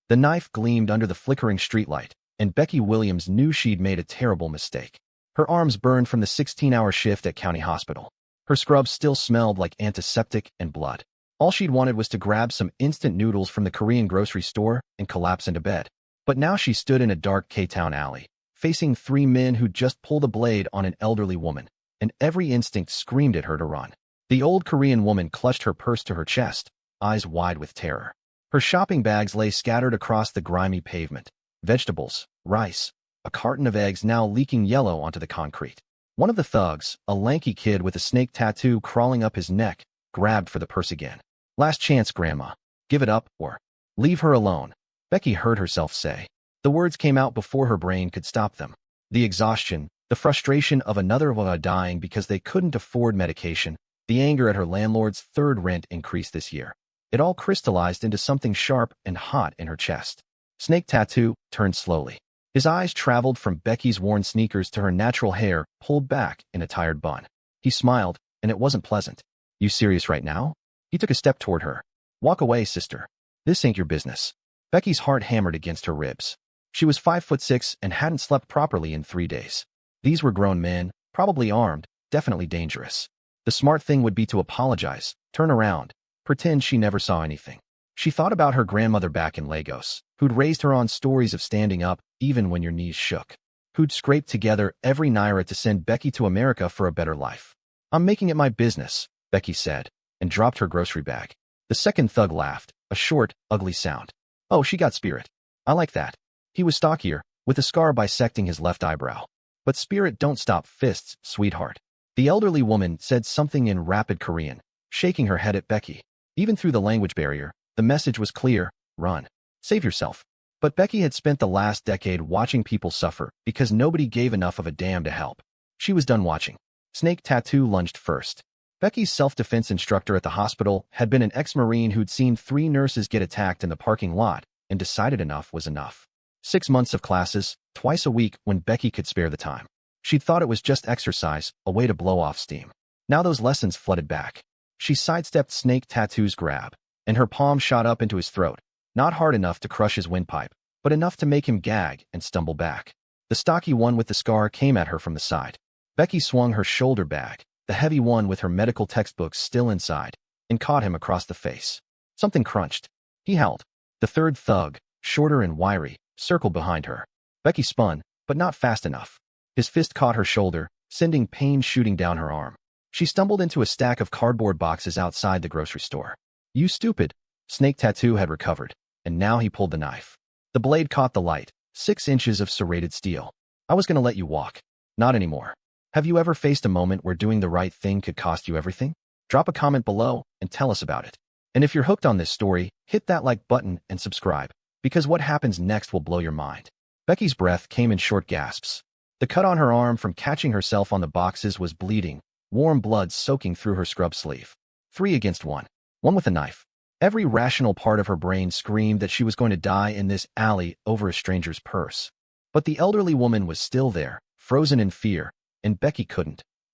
The knife gleamed under the flickering streetlight, and Becky Williams knew she'd made a terrible mistake. Her arms burned from the 16-hour shift at County Hospital. Her scrubs still smelled like antiseptic and blood. All she'd wanted was to grab some instant noodles from the Korean grocery store and collapse into bed. But now she stood in a dark K-Town alley, facing 3 men who'd just pulled a blade on an elderly woman, and every instinct screamed at her to run. The old Korean woman clutched her purse to her chest, eyes wide with terror. Her shopping bags lay scattered across the grimy pavement. Vegetables, rice, a carton of eggs now leaking yellow onto the concrete. One of the thugs, a lanky kid with a snake tattoo crawling up his neck, grabbed for the purse again. "Last chance, Grandma. Give it up, or leave her alone," Becky heard herself say. The words came out before her brain could stop them. The exhaustion, the frustration of another one dying because they couldn't afford medication, the anger at her landlord's third rent increase this year. It all crystallized into something sharp and hot in her chest. Snake Tattoo turned slowly. His eyes traveled from Becky's worn sneakers to her natural hair pulled back in a tired bun. He smiled, and it wasn't pleasant. "You serious right now?" He took a step toward her. "Walk away, sister. This ain't your business." Becky's heart hammered against her ribs. She was 5'6" and hadn't slept properly in 3 days. These were grown men, probably armed, definitely dangerous. The smart thing would be to apologize, turn around, pretend she never saw anything. She thought about her grandmother back in Lagos, who'd raised her on stories of standing up even when your knees shook, who'd scraped together every naira to send Becky to America for a better life. "I'm making it my business," Becky said, and dropped her grocery bag. The second thug laughed, a short, ugly sound. "Oh, she got spirit. I like that." He was stockier, with a scar bisecting his left eyebrow. "But spirit don't stop fists, sweetheart." The elderly woman said something in rapid Korean, shaking her head at Becky. Even through the language barrier, the message was clear: run. Save yourself. But Becky had spent the last decade watching people suffer because nobody gave enough of a damn to help. She was done watching. Snake Tattoo lunged first. Becky's self-defense instructor at the hospital had been an ex-Marine who'd seen 3 nurses get attacked in the parking lot and decided enough was enough. 6 months of classes, twice a week when Becky could spare the time. She'd thought it was just exercise, a way to blow off steam. Now those lessons flooded back. She sidestepped Snake Tattoo's grab, and her palm shot up into his throat, not hard enough to crush his windpipe, but enough to make him gag and stumble back. The stocky one with the scar came at her from the side. Becky swung her shoulder bag, the heavy one with her medical textbooks still inside, and caught him across the face. Something crunched. He held. The third thug, shorter and wiry, circled behind her. Becky spun, but not fast enough. His fist caught her shoulder, sending pain shooting down her arm. She stumbled into a stack of cardboard boxes outside the grocery store. "You stupid." Snake Tattoo had recovered, and now he pulled the knife. The blade caught the light, 6 inches of serrated steel. "I was going to let you walk. Not anymore." Have you ever faced a moment where doing the right thing could cost you everything? Drop a comment below and tell us about it. And if you're hooked on this story, hit that like button and subscribe, because what happens next will blow your mind. Becky's breath came in short gasps. The cut on her arm from catching herself on the boxes was bleeding, warm blood soaking through her scrub sleeve. 3 against 1. One with a knife. Every rational part of her brain screamed that she was going to die in this alley over a stranger's purse. But the elderly woman was still there, frozen in fear, and Becky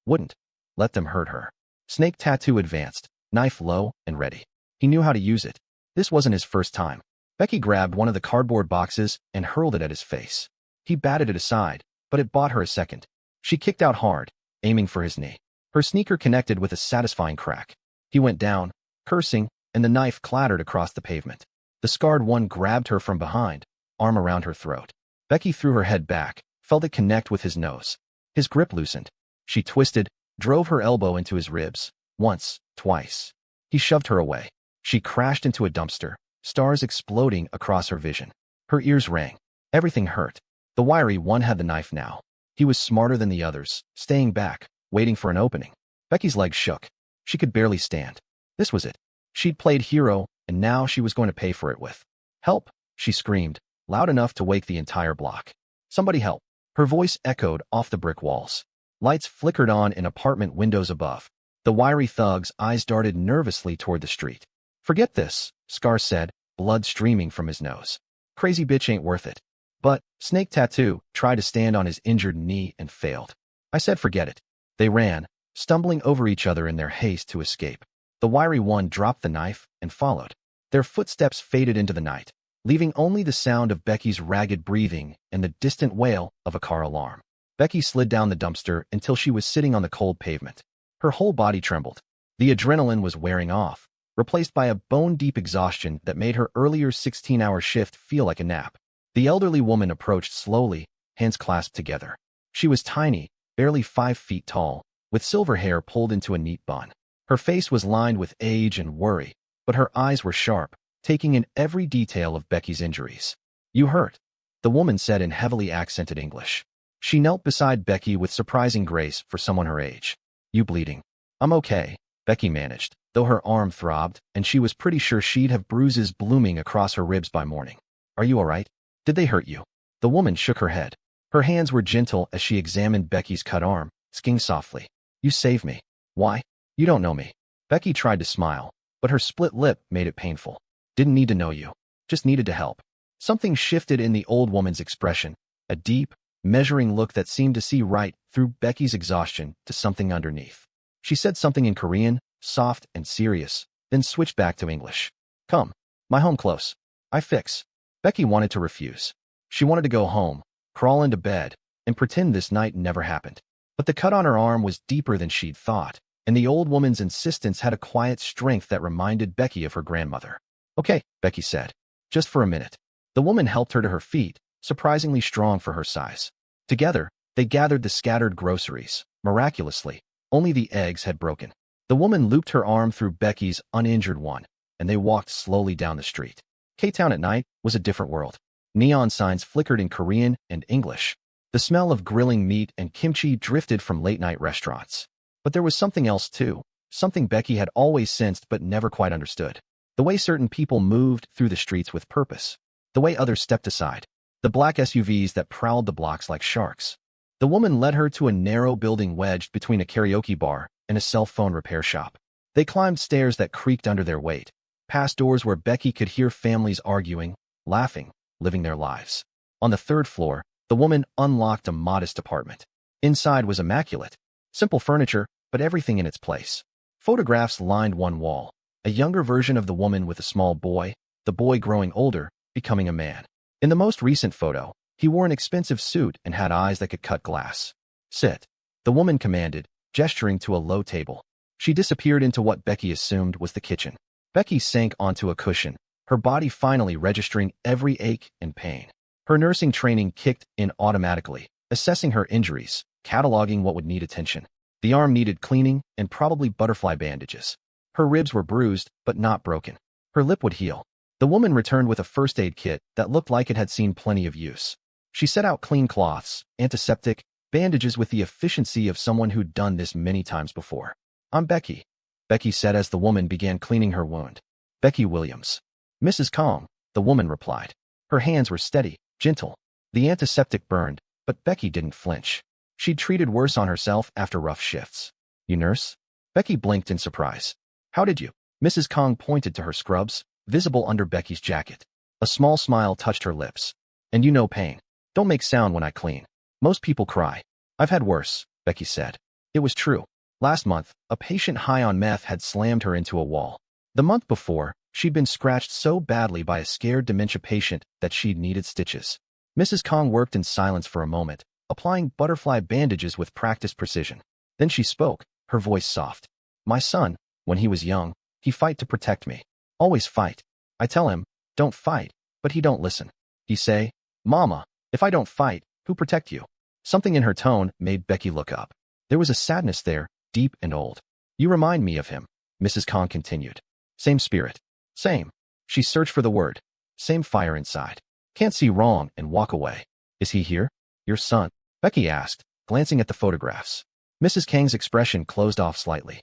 wouldn't let them hurt her. Snake Tattoo advanced, knife low and ready. He knew how to use it. This wasn't his first time. Becky grabbed one of the cardboard boxes and hurled it at his face. He batted it aside, but it bought her a second. She kicked out hard, aiming for his knee. Her sneaker connected with a satisfying crack. He went down, cursing, and the knife clattered across the pavement. The scarred one grabbed her from behind, arm around her throat. Becky threw her head back, felt it connect with his nose. His grip loosened. She twisted, drove her elbow into his ribs. Once, twice. He shoved her away. She crashed into a dumpster, stars exploding across her vision. Her ears rang. Everything hurt. The wiry one had the knife now. He was smarter than the others, staying back, waiting for an opening. Becky's legs shook. She could barely stand. This was it. She'd played hero, and now she was going to pay for it with help, she screamed, loud enough to wake the entire block. "Somebody help." Her voice echoed off the brick walls. Lights flickered on in apartment windows above. The wiry thug's eyes darted nervously toward the street. "Forget this," Scar said, blood streaming from his nose. "Crazy bitch ain't worth it." But Snake Tattoo tried to stand on his injured knee and failed. "I said forget it." They ran, stumbling over each other in their haste to escape. The wiry one dropped the knife and followed. Their footsteps faded into the night. leaving only the sound of Becky's ragged breathing and the distant wail of a car alarm. Becky slid down the dumpster until she was sitting on the cold pavement. Her whole body trembled. The adrenaline was wearing off, replaced by a bone-deep exhaustion that made her earlier 16-hour shift feel like a nap. The elderly woman approached slowly, hands clasped together. She was tiny, barely 5 feet tall, with silver hair pulled into a neat bun. Her face was lined with age and worry, but her eyes were sharp, taking in every detail of Becky's injuries. "You hurt," the woman said in heavily accented English. She knelt beside Becky with surprising grace for someone her age. "You bleeding?" "I'm okay," Becky managed, though her arm throbbed, and she was pretty sure she'd have bruises blooming across her ribs by morning. "Are you all right? Did they hurt you?" The woman shook her head. Her hands were gentle as she examined Becky's cut arm, singing softly. "You saved me." "Why? You don't know me." Becky tried to smile, but her split lip made it painful. "Didn't need to know you. Just needed to help." Something shifted in the old woman's expression, a deep, measuring look that seemed to see right through Becky's exhaustion to something underneath. She said something in Korean, soft and serious, then switched back to English. "Come. My home close. I fix." Becky wanted to refuse. She wanted to go home, crawl into bed, and pretend this night never happened. But the cut on her arm was deeper than she'd thought, and the old woman's insistence had a quiet strength that reminded Becky of her grandmother. "Okay," Becky said. "Just for a minute." The woman helped her to her feet, surprisingly strong for her size. Together, they gathered the scattered groceries. Miraculously, only the eggs had broken. The woman looped her arm through Becky's uninjured one, and they walked slowly down the street. K-Town at night was a different world. Neon signs flickered in Korean and English. The smell of grilling meat and kimchi drifted from late-night restaurants. But there was something else too, something Becky had always sensed but never quite understood. The way certain people moved through the streets with purpose. The way others stepped aside. The black SUVs that prowled the blocks like sharks. The woman led her to a narrow building wedged between a karaoke bar and a cell phone repair shop. They climbed stairs that creaked under their weight, past doors where Becky could hear families arguing, laughing, living their lives. On the 3rd floor, the woman unlocked a modest apartment. Inside was immaculate. Simple furniture, but everything in its place. Photographs lined one wall. A younger version of the woman with a small boy, the boy growing older, becoming a man. In the most recent photo, he wore an expensive suit and had eyes that could cut glass. "Sit," the woman commanded, gesturing to a low table. She disappeared into what Becky assumed was the kitchen. Becky sank onto a cushion, her body finally registering every ache and pain. Her nursing training kicked in automatically, assessing her injuries, cataloging what would need attention. The arm needed cleaning and probably butterfly bandages. Her ribs were bruised, but not broken. Her lip would heal. The woman returned with a first aid kit that looked like it had seen plenty of use. She set out clean cloths, antiseptic, bandages with the efficiency of someone who'd done this many times before. "I'm Becky," Becky said as the woman began cleaning her wound. "Becky Williams." "Mrs. Kang," the woman replied. Her hands were steady, gentle. The antiseptic burned, but Becky didn't flinch. She'd treated worse on herself after rough shifts. "You nurse?" Becky blinked in surprise. "How did you?" Mrs. Kang pointed to her scrubs, visible under Becky's jacket. A small smile touched her lips. "And you know pain. Don't make sound when I clean. Most people cry." "I've had worse," Becky said. It was true. Last month, a patient high on meth had slammed her into a wall. The month before, she'd been scratched so badly by a scared dementia patient that she'd needed stitches. Mrs. Kang worked in silence for a moment, applying butterfly bandages with practiced precision. Then she spoke, her voice soft. "My son, when he was young, he fight to protect me. Always fight. I tell him, don't fight, but he don't listen. He say, 'Mama, if I don't fight, who protect you?'" Something in her tone made Becky look up. There was a sadness there, deep and old. "You remind me of him," Mrs. Kang continued. "Same spirit. Same." She searched for the word. "Same fire inside. Can't see wrong and walk away." "Is he here? Your son?" Becky asked, glancing at the photographs. Mrs. Kang's expression closed off slightly.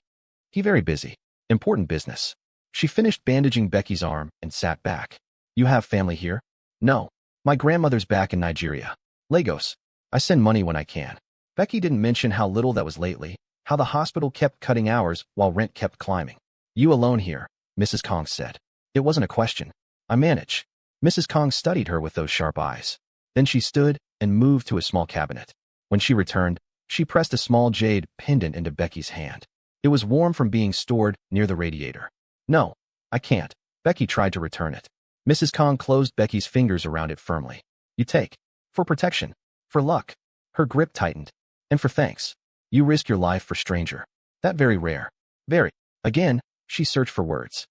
"He very busy. Important business." She finished bandaging Becky's arm and sat back. "You have family here?" "No. My grandmother's back in Nigeria. Lagos. I send money when I can." Becky didn't mention how little that was lately, how the hospital kept cutting hours while rent kept climbing. "You alone here," Mrs. Kang said. It wasn't a question. "I manage." Mrs. Kang studied her with those sharp eyes. Then she stood and moved to a small cabinet. When she returned, she pressed a small jade pendant into Becky's hand. It was warm from being stored near the radiator. "No, I can't." Becky tried to return it. Mrs. Kang closed Becky's fingers around it firmly. You take. For protection. For luck. Her grip tightened. And for thanks. You risk your life for stranger. That very rare. Very. Again, she searched for words.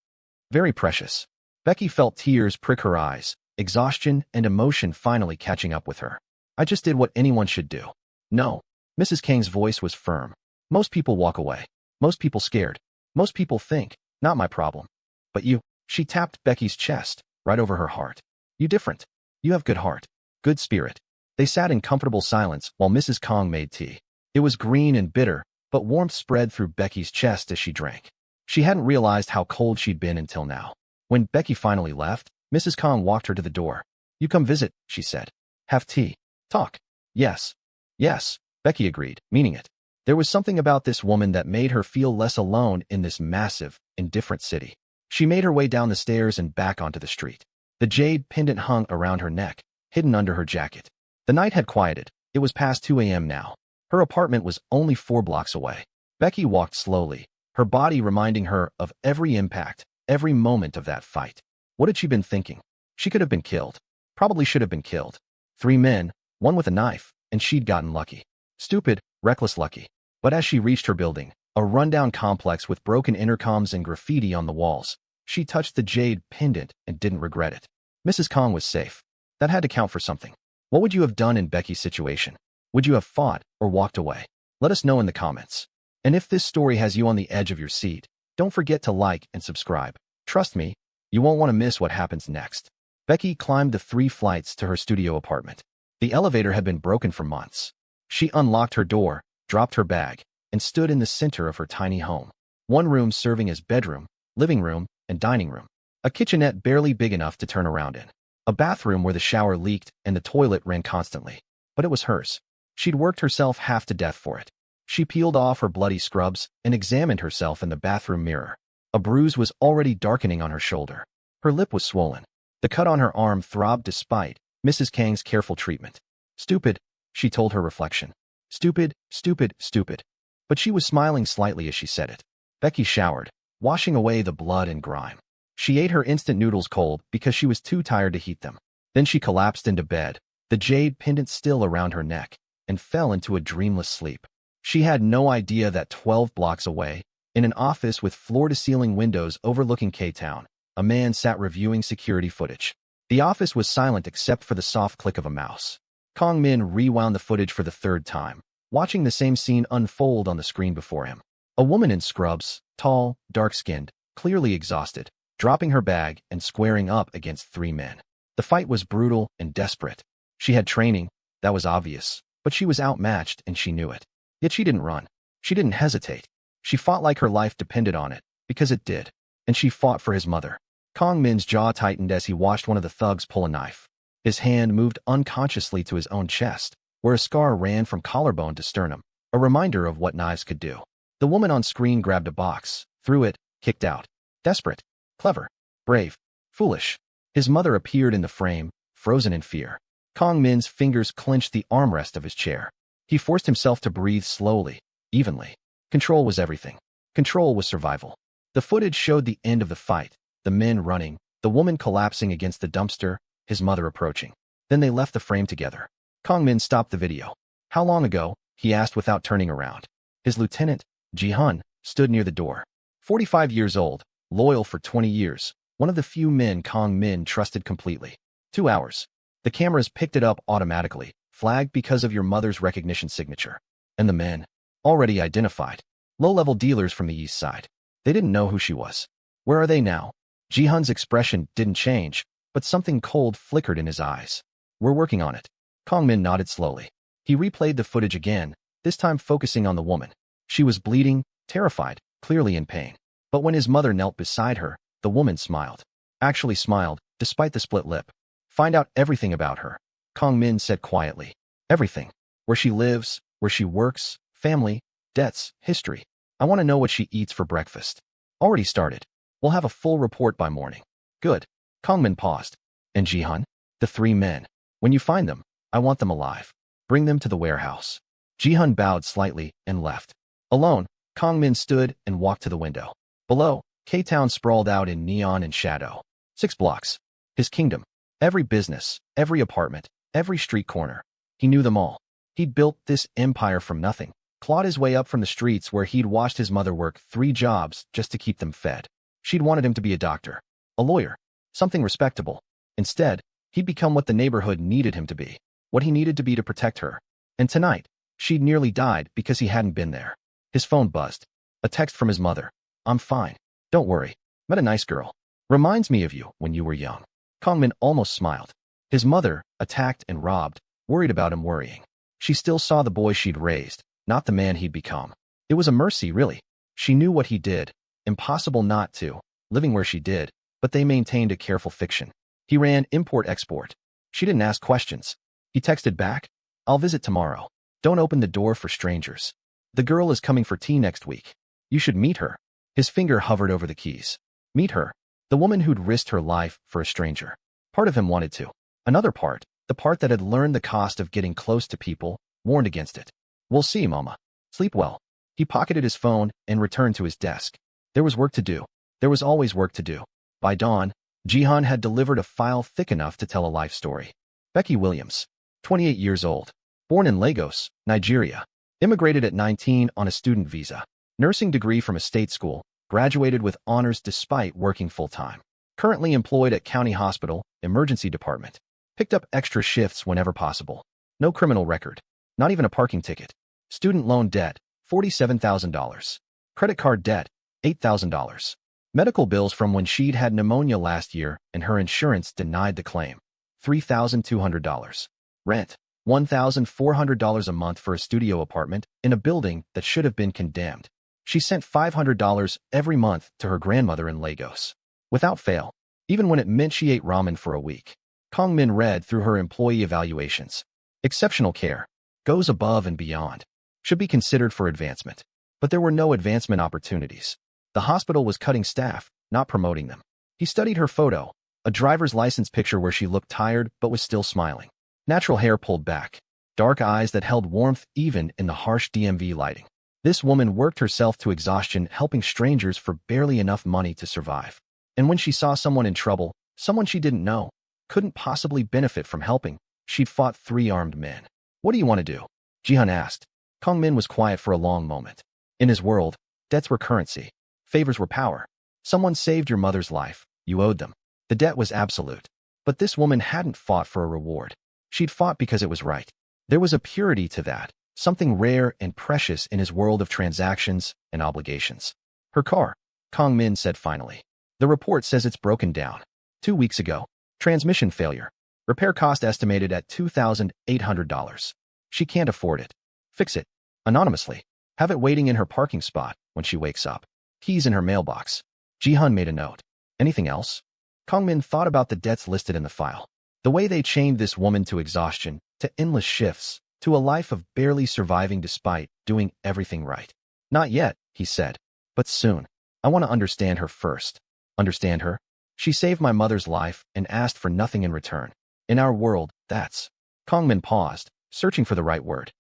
Very precious. Becky felt tears prick her eyes, exhaustion and emotion finally catching up with her. I just did what anyone should do. No. Mrs. Kang's voice was firm. Most people walk away. Most people scared. Most people think, not my problem. But you, she tapped Becky's chest, right over her heart. You different. You have good heart. Good spirit. They sat in comfortable silence while Mrs. Kang made tea. It was green and bitter, but warmth spread through Becky's chest as she drank. She hadn't realized how cold she'd been until now. When Becky finally left, Mrs. Kang walked her to the door. You come visit, she said. Have tea. Talk. Yes. Yes, Becky agreed, meaning it. There was something about this woman that made her feel less alone in this massive, indifferent city. She made her way down the stairs and back onto the street. The jade pendant hung around her neck, hidden under her jacket. The night had quieted. It was past 2 a.m. now. Her apartment was only 4 blocks away. Becky walked slowly, her body reminding her of every impact, every moment of that fight. What had she been thinking? She could have been killed. Probably should have been killed. 3 men, one with a knife, and she'd gotten lucky. Stupid, reckless lucky. But as she reached her building, a rundown complex with broken intercoms and graffiti on the walls, she touched the jade pendant and didn't regret it. Mrs. Kang was safe. That had to count for something. What would you have done in Becky's situation? Would you have fought or walked away? Let us know in the comments. And if this story has you on the edge of your seat, don't forget to like and subscribe. Trust me, you won't want to miss what happens next. Becky climbed the 3 flights to her studio apartment. The elevator had been broken for months. She unlocked her door, dropped her bag, and stood in the center of her tiny home. One room serving as bedroom, living room, and dining room. A kitchenette barely big enough to turn around in. A bathroom where the shower leaked and the toilet ran constantly. But it was hers. She'd worked herself half to death for it. She peeled off her bloody scrubs and examined herself in the bathroom mirror. A bruise was already darkening on her shoulder. Her lip was swollen. The cut on her arm throbbed despite Mrs. Kang's careful treatment. Stupid, she told her reflection. Stupid, stupid, stupid. But she was smiling slightly as she said it. Becky showered, washing away the blood and grime. She ate her instant noodles cold because she was too tired to heat them. Then she collapsed into bed, the jade pendant still around her neck, and fell into a dreamless sleep. She had no idea that 12 blocks away, in an office with floor-to-ceiling windows overlooking K-Town, a man sat reviewing security footage. The office was silent except for the soft click of a mouse. Kang Min rewound the footage for the 3rd time, watching the same scene unfold on the screen before him. A woman in scrubs, tall, dark-skinned, clearly exhausted, dropping her bag and squaring up against 3 men. The fight was brutal and desperate. She had training, that was obvious, but she was outmatched and she knew it. Yet she didn't run. She didn't hesitate. She fought like her life depended on it, because it did. And she fought for his mother. Kang Min's jaw tightened as he watched one of the thugs pull a knife. His hand moved unconsciously to his own chest, where a scar ran from collarbone to sternum, a reminder of what knives could do. The woman on screen grabbed a box, threw it, kicked out. Desperate. Clever. Brave. Foolish. His mother appeared in the frame, frozen in fear. Kang Min's fingers clenched the armrest of his chair. He forced himself to breathe slowly, evenly. Control was everything. Control was survival. The footage showed the end of the fight, the men running, the woman collapsing against the dumpster, his mother approaching. Then they left the frame together. Kang Min stopped the video. How long ago? He asked without turning around. His lieutenant, Ji-hun, stood near the door. 45 years old, loyal for 20 years, one of the few men Kang Min trusted completely. 2 hours. The cameras picked it up automatically, flagged because of your mother's recognition signature. And the men? Already identified. Low-level dealers from the east side. They didn't know who she was. Where are they now? Ji-hun's expression didn't change, but something cold flickered in his eyes. We're working on it. Kang Min nodded slowly. He replayed the footage again, this time focusing on the woman. She was bleeding, terrified, clearly in pain. But when his mother knelt beside her, the woman smiled. Actually smiled, despite the split lip. Find out everything about her, Kang Min said quietly. Everything. Where she lives, where she works, family, debts, history. I want to know what she eats for breakfast. Already started. We'll have a full report by morning. Good. Kang Min paused. And Ji-hun? The 3 men. When you find them, I want them alive. Bring them to the warehouse. Ji-hun bowed slightly and left. Alone, Kang Min stood and walked to the window. Below, K-Town sprawled out in neon and shadow. 6 blocks. His kingdom. Every business, every apartment, every street corner. He knew them all. He'd built this empire from nothing, clawed his way up from the streets where he'd watched his mother work 3 jobs just to keep them fed. She'd wanted him to be a doctor, a lawyer, something respectable. Instead, he'd become what the neighborhood needed him to be, what he needed to be to protect her. And tonight, she'd nearly died because he hadn't been there. His phone buzzed. A text from his mother. "I'm fine. Don't worry. Met a nice girl. Reminds me of you when you were young." Kang Min almost smiled. His mother, attacked and robbed, worried about him worrying. She still saw the boy she'd raised, not the man he'd become. It was a mercy, really. She knew what he did. Impossible not to, living where she did, but they maintained a careful fiction. He ran import-export. She didn't ask questions. He texted back, "I'll visit tomorrow. Don't open the door for strangers. The girl is coming for tea next week. You should meet her." His finger hovered over the keys. Meet her. The woman who'd risked her life for a stranger. Part of him wanted to. Another part, the part that had learned the cost of getting close to people, warned against it. "We'll see, Mama. Sleep well." He pocketed his phone and returned to his desk. There was work to do. There was always work to do. By dawn, Jihan had delivered a file thick enough to tell a life story. Becky Williams, 28 years old. Born in Lagos, Nigeria. Immigrated at 19 on a student visa. Nursing degree from a state school. Graduated with honors despite working full-time. Currently employed at county hospital, emergency department. Picked up extra shifts whenever possible. No criminal record. Not even a parking ticket. Student loan debt, $47,000. Credit card debt, $8,000. Medical bills from when she'd had pneumonia last year and her insurance denied the claim. $3,200. Rent, $1,400 a month for a studio apartment in a building that should have been condemned. She sent $500 every month to her grandmother in Lagos. Without fail, even when it meant she ate ramen for a week. Kang Min read through her employee evaluations. Exceptional care. Goes above and beyond. Should be considered for advancement. But there were no advancement opportunities. The hospital was cutting staff, not promoting them. He studied her photo, a driver's license picture where she looked tired but was still smiling. Natural hair pulled back. Dark eyes that held warmth even in the harsh DMV lighting. This woman worked herself to exhaustion helping strangers for barely enough money to survive. And when she saw someone in trouble, someone she didn't know, couldn't possibly benefit from helping, she'd fought 3 armed men. "What do you want to do?" Jihan asked. Kang Min was quiet for a long moment. In his world, debts were currency. Favors were power. Someone saved your mother's life. You owed them. The debt was absolute. But this woman hadn't fought for a reward. She'd fought because it was right. There was a purity to that. Something rare and precious in his world of transactions and obligations. "Her car," Kang Min said finally. "The report says it's broken down. 2 weeks ago. Transmission failure. Repair cost estimated at $2,800. She can't afford it. Fix it. Anonymously. Have it waiting in her parking spot when she wakes up. Keys in her mailbox." Jihan made a note. "Anything else?" Kang Min thought about the debts listed in the file. The way they chained this woman to exhaustion, to endless shifts, to a life of barely surviving despite doing everything right. "Not yet," he said. "But soon. I want to understand her first." "Understand her?" "She saved my mother's life and asked for nothing in return. In our world, that's..." Kang Min paused, searching for the right word.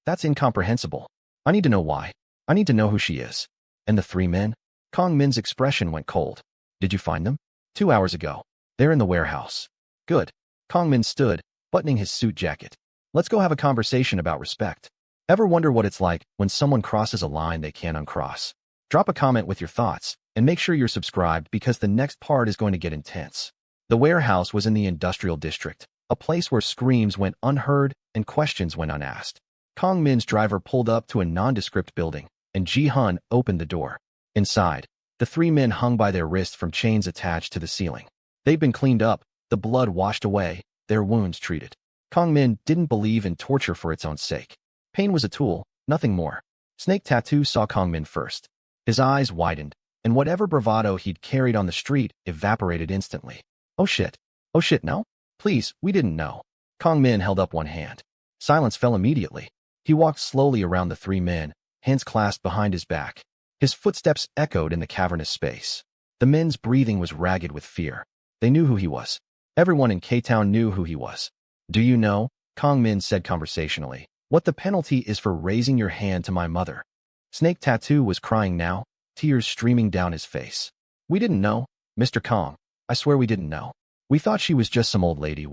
"That's incomprehensible. I need to know why. I need to know who she is." "And the 3 men?" Kang Min's expression went cold. "Did you find them?" 2 hours ago. They're in the warehouse." "Good." Kang Min stood, buttoning his suit jacket. "Let's go have a conversation about respect. Ever wonder what it's like when someone crosses a line they can't uncross? Drop a comment with your thoughts, and make sure you're subscribed because the next part is going to get intense." The warehouse was in the industrial district, a place where screams went unheard and questions went unasked. Kang Min's driver pulled up to a nondescript building, and Jihan opened the door. Inside, the 3 men hung by their wrists from chains attached to the ceiling. They'd been cleaned up, the blood washed away, their wounds treated. Kang Min didn't believe in torture for its own sake. Pain was a tool, nothing more. Snake Tattoo saw Kang Min first. His eyes widened, and whatever bravado he'd carried on the street evaporated instantly. "Oh shit. Oh shit, no? Please, we didn't know." Kang Min held up one hand. Silence fell immediately. He walked slowly around the 3 men, hands clasped behind his back. His footsteps echoed in the cavernous space. The men's breathing was ragged with fear. They knew who he was. Everyone in K-Town knew who he was. "Do you know," Kang Min said conversationally, "what the penalty is for raising your hand to my mother?" Snake Tattoo was crying now, tears streaming down his face. "We didn't know, Mr. Kang. I swear we didn't know." We thought she was just some old lady,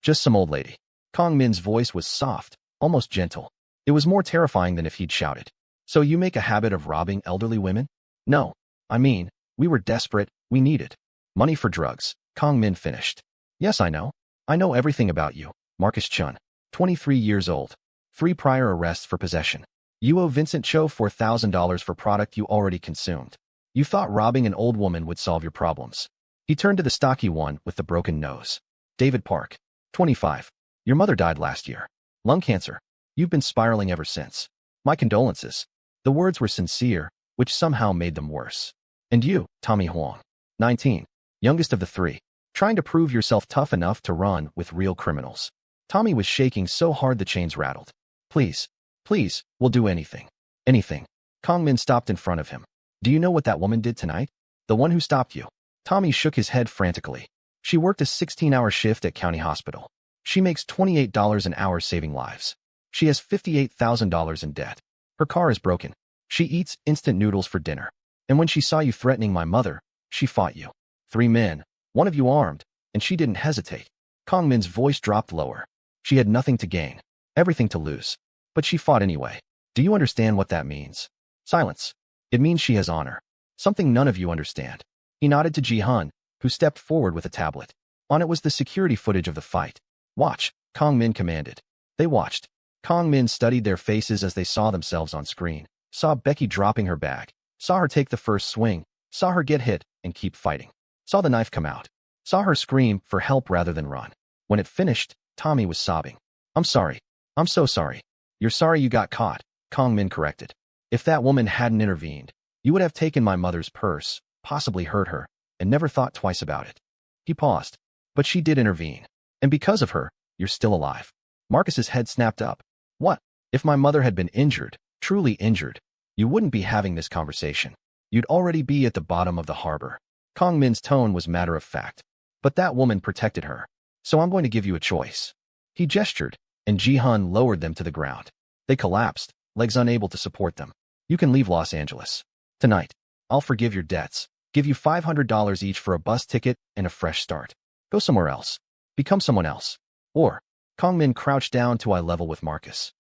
Just some old lady. Kang Min's voice was soft, almost gentle. It was more terrifying than if he'd shouted. So you make a habit of robbing elderly women? No. I mean, we were desperate, we needed money for drugs. Kang Min finished. Yes, I know. I know everything about you. Marcus Chun, 23 years old. 3 prior arrests for possession. You owe Vincent Cho $4,000 for product you already consumed. You thought robbing an old woman would solve your problems. He turned to the stocky one with the broken nose. David Park, 25. Your mother died last year. Lung cancer. You've been spiraling ever since. My condolences. The words were sincere, which somehow made them worse. And you, Tommy Huang, 19. Youngest of the 3. Trying to prove yourself tough enough to run with real criminals. Tommy was shaking so hard the chains rattled. Please, please, we'll do anything. Anything. Kang Min stopped in front of him. Do you know what that woman did tonight? The one who stopped you. Tommy shook his head frantically. She worked a 16-hour shift at County Hospital. She makes $28 an hour saving lives. She has $58,000 in debt. Her car is broken. She eats instant noodles for dinner. And when she saw you threatening my mother, she fought you. 3 men, one of you armed, and she didn't hesitate. Kang Min's voice dropped lower. She had nothing to gain, everything to lose. But she fought anyway. Do you understand what that means? Silence. It means she has honor. Something none of you understand. He nodded to Ji-hun, who stepped forward with a tablet. On it was the security footage of the fight. Watch, Kang Min commanded. They watched. Kang Min studied their faces as they saw themselves on screen. Saw Becky dropping her bag. Saw her take the first swing. Saw her get hit and keep fighting. Saw the knife come out. Saw her scream for help rather than run. When it finished, Tommy was sobbing. I'm sorry. I'm so sorry. You're sorry you got caught, Kang Min corrected. If that woman hadn't intervened, you would have taken my mother's purse, possibly hurt her, and never thought twice about it. He paused. But she did intervene. And because of her, you're still alive. Marcus's head snapped up. What? If my mother had been injured, truly injured, you wouldn't be having this conversation. You'd already be at the bottom of the harbor. Kang Min's tone was matter of fact. But that woman protected her. So I'm going to give you a choice. He gestured, and Ji-hun lowered them to the ground. They collapsed, legs unable to support them. You can leave Los Angeles. Tonight. I'll forgive your debts. Give you $500 each for a bus ticket and a fresh start. Go somewhere else. Become someone else. Or, Kang Min crouched down to eye level with Marcus.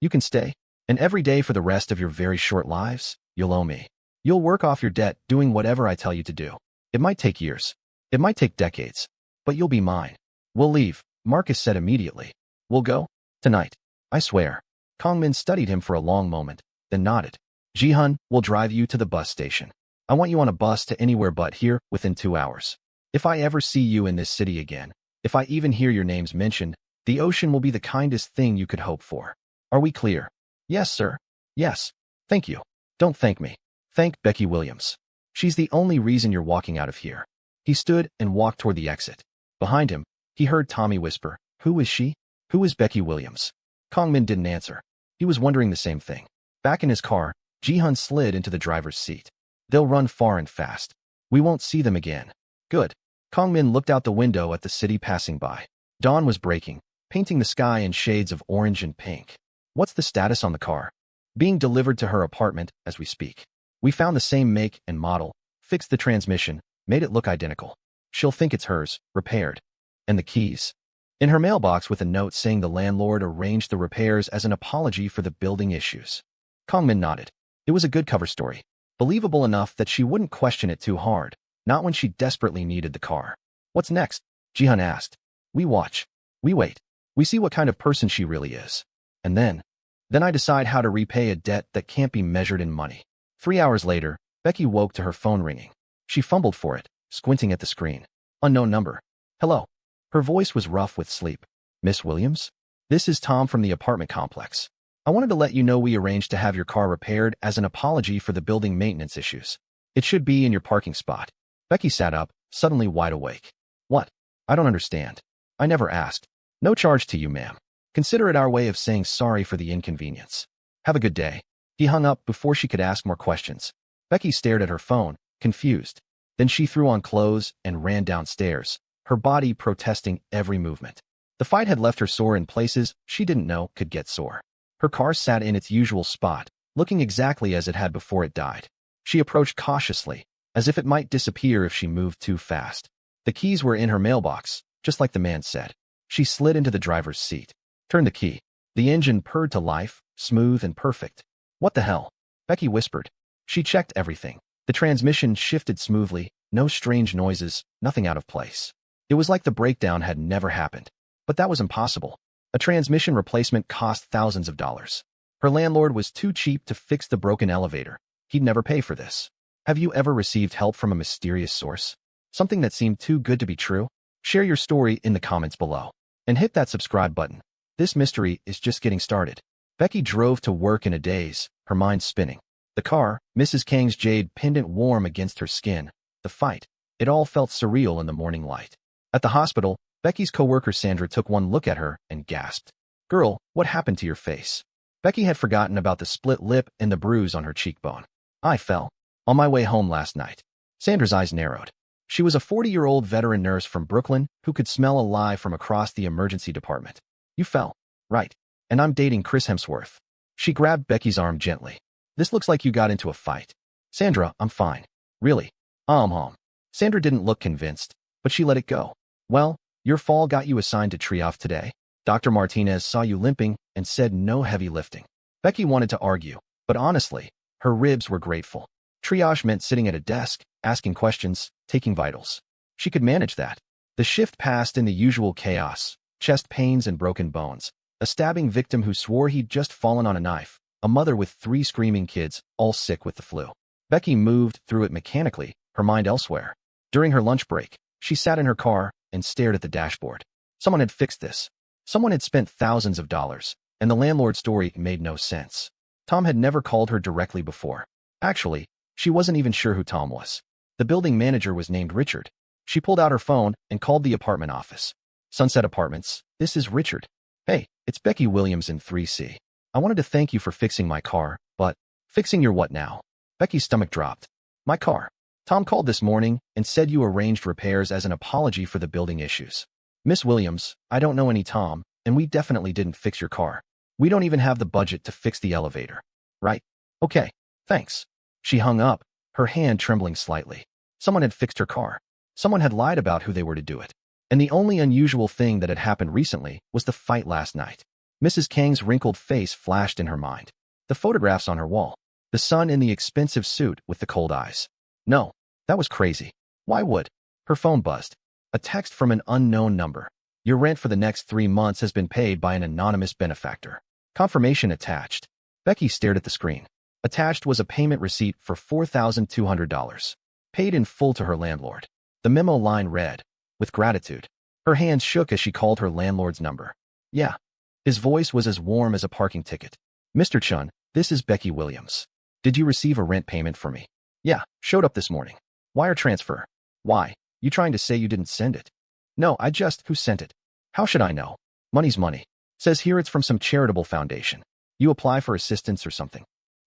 You can stay, and every day for the rest of your very short lives, you'll owe me. You'll work off your debt doing whatever I tell you to do. It might take years. It might take decades. But you'll be mine. We'll leave, Marcus said immediately. We'll go? Tonight. I swear. Kang Min studied him for a long moment, then nodded. Ji-hun will drive you to the bus station. I want you on a bus to anywhere but here within 2 hours. If I ever see you in this city again, if I even hear your names mentioned, the ocean will be the kindest thing you could hope for. Are we clear? Yes, sir. Yes. Thank you. Don't thank me. Thank Becky Williams. She's the only reason you're walking out of here. He stood and walked toward the exit. Behind him, he heard Tommy whisper, Who is she? Who is Becky Williams? Kang Min didn't answer. He was wondering the same thing. Back in his car, Ji-hun slid into the driver's seat. They'll run far and fast. We won't see them again. Good. Kang Min looked out the window at the city passing by. Dawn was breaking, painting the sky in shades of orange and pink. What's the status on the car? Being delivered to her apartment as we speak. We found the same make and model, fixed the transmission, made it look identical. She'll think it's hers, repaired. And the keys. In her mailbox with a note saying the landlord arranged the repairs as an apology for the building issues. Kang Min nodded. It was a good cover story. Believable enough that she wouldn't question it too hard, not when she desperately needed the car. What's next? Ji-hun asked. We watch. We wait. We see what kind of person she really is. And then I decide how to repay a debt that can't be measured in money. 3 hours later, Becky woke to her phone ringing. She fumbled for it, squinting at the screen. Unknown number. Hello. Her voice was rough with sleep. Miss Williams? This is Tom from the apartment complex. I wanted to let you know we arranged to have your car repaired as an apology for the building maintenance issues. It should be in your parking spot. Becky sat up, suddenly wide awake. What? I don't understand. I never asked. No charge to you, ma'am. Consider it our way of saying sorry for the inconvenience. Have a good day. He hung up before she could ask more questions. Becky stared at her phone, confused. Then she threw on clothes and ran downstairs, her body protesting every movement. The fight had left her sore in places she didn't know could get sore. Her car sat in its usual spot, looking exactly as it had before it died. She approached cautiously, as if it might disappear if she moved too fast. The keys were in her mailbox, just like the man said. She slid into the driver's seat. Turned the key. The engine purred to life, smooth and perfect. What the hell? Becky whispered. She checked everything. The transmission shifted smoothly, no strange noises, nothing out of place. It was like the breakdown had never happened. But that was impossible. A transmission replacement cost thousands of dollars. Her landlord was too cheap to fix the broken elevator. He'd never pay for this. Have you ever received help from a mysterious source? Something that seemed too good to be true? Share your story in the comments below. And hit that subscribe button. This mystery is just getting started. Becky drove to work in a daze, her mind spinning. The car, Mrs. Kang's jade pendant warm against her skin. The fight. It all felt surreal in the morning light. At the hospital, Becky's coworker Sandra took one look at her and gasped. Girl, what happened to your face? Becky had forgotten about the split lip and the bruise on her cheekbone. I fell. On my way home last night. Sandra's eyes narrowed. She was a 40-year-old veteran nurse from Brooklyn who could smell a lie from across the emergency department. You fell. Right. And I'm dating Chris Hemsworth. She grabbed Becky's arm gently. This looks like you got into a fight. Sandra, I'm fine. Really? Sandra didn't look convinced, but she let it go. Well, your fall got you assigned to triage today. Dr. Martinez saw you limping and said no heavy lifting. Becky wanted to argue, but honestly, her ribs were grateful. Triage meant sitting at a desk, asking questions, taking vitals. She could manage that. The shift passed in the usual chaos, chest pains and broken bones. A stabbing victim who swore he'd just fallen on a knife. A mother with 3 screaming kids, all sick with the flu. Becky moved through it mechanically, her mind elsewhere. During her lunch break, she sat in her car and stared at the dashboard. Someone had fixed this. Someone had spent thousands of dollars, and the landlord's story made no sense. Tom had never called her directly before. Actually, she wasn't even sure who Tom was. The building manager was named Richard. She pulled out her phone and called the apartment office. Sunset Apartments, this is Richard. Hey, it's Becky Williams in 3C. I wanted to thank you for fixing my car, but fixing your what now? Becky's stomach dropped. My car. Tom called this morning and said you arranged repairs as an apology for the building issues. Miss Williams, I don't know any Tom, and we definitely didn't fix your car. We don't even have the budget to fix the elevator. Right? Okay, thanks. She hung up, her hand trembling slightly. Someone had fixed her car. Someone had lied about who they were to do it. And the only unusual thing that had happened recently was the fight last night. Mrs. Kang's wrinkled face flashed in her mind. The photographs on her wall. The son in the expensive suit with the cold eyes. No, that was crazy. Why would? Her phone buzzed. A text from an unknown number. Your rent for the next 3 months has been paid by an anonymous benefactor. Confirmation attached. Becky stared at the screen. Attached was a payment receipt for $4,200. Paid in full to her landlord. The memo line read, with gratitude. Her hands shook as she called her landlord's number. Yeah. His voice was as warm as a parking ticket. Mr. Chun, this is Becky Williams. Did you receive a rent payment for me? Yeah, showed up this morning. Wire transfer. Why? You trying to say you didn't send it? No, who sent it? How should I know? Money's money. Says here it's from some charitable foundation. You apply for assistance or something?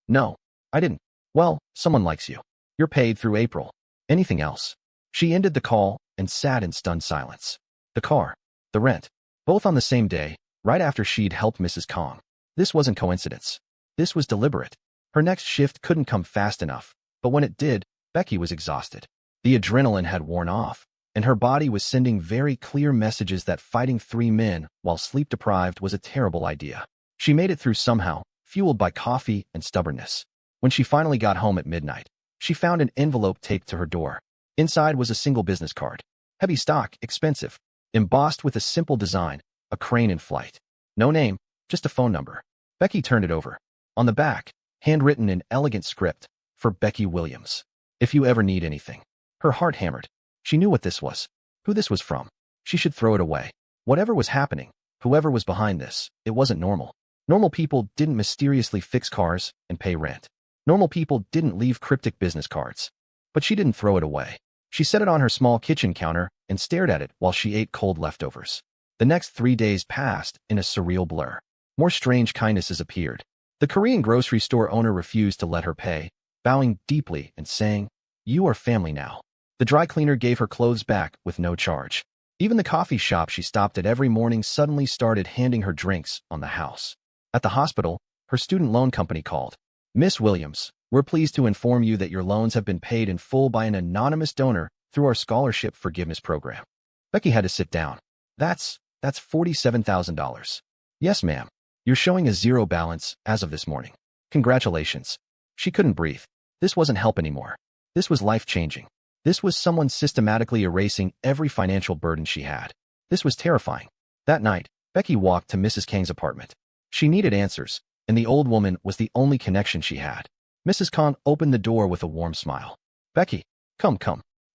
No, I didn't. Well, someone likes you. You're paid through April. Anything else? She ended the call and sat in stunned silence. The car. The rent. Both on the same day, right after she'd helped Mrs. Kang. This wasn't coincidence. This was deliberate. Her next shift couldn't come fast enough, but when it did, Becky was exhausted. The adrenaline had worn off, and her body was sending very clear messages that fighting 3 men while sleep-deprived was a terrible idea. She made it through somehow, fueled by coffee and stubbornness. When she finally got home at midnight, she found an envelope taped to her door. Inside was a single business card. Heavy stock, expensive. Embossed with a simple design, a crane in flight. No name, just a phone number. Becky turned it over. On the back, handwritten in elegant script, for Becky Williams. If you ever need anything. Her heart hammered. She knew what this was. Who this was from. She should throw it away. Whatever was happening, whoever was behind this, it wasn't normal. Normal people didn't mysteriously fix cars and pay rent. Normal people didn't leave cryptic business cards. But she didn't throw it away. She set it on her small kitchen counter and stared at it while she ate cold leftovers. The next 3 days passed in a surreal blur. More strange kindnesses appeared. The Korean grocery store owner refused to let her pay, bowing deeply and saying, "You are family now." The dry cleaner gave her clothes back with no charge. Even the coffee shop she stopped at every morning suddenly started handing her drinks on the house. At the hospital, her student loan company called. Miss Williams, we're pleased to inform you that your loans have been paid in full by an anonymous donor through our scholarship forgiveness program. Becky had to sit down. That's $47,000. Yes, ma'am. You're showing a zero balance as of this morning. Congratulations. She couldn't breathe. This wasn't help anymore. This was life-changing. This was someone systematically erasing every financial burden she had. This was terrifying. That night, Becky walked to Mrs. Kang's apartment. She needed answers, and the old woman was the only connection she had. Mrs. Kang opened the door with a warm smile. Becky, come.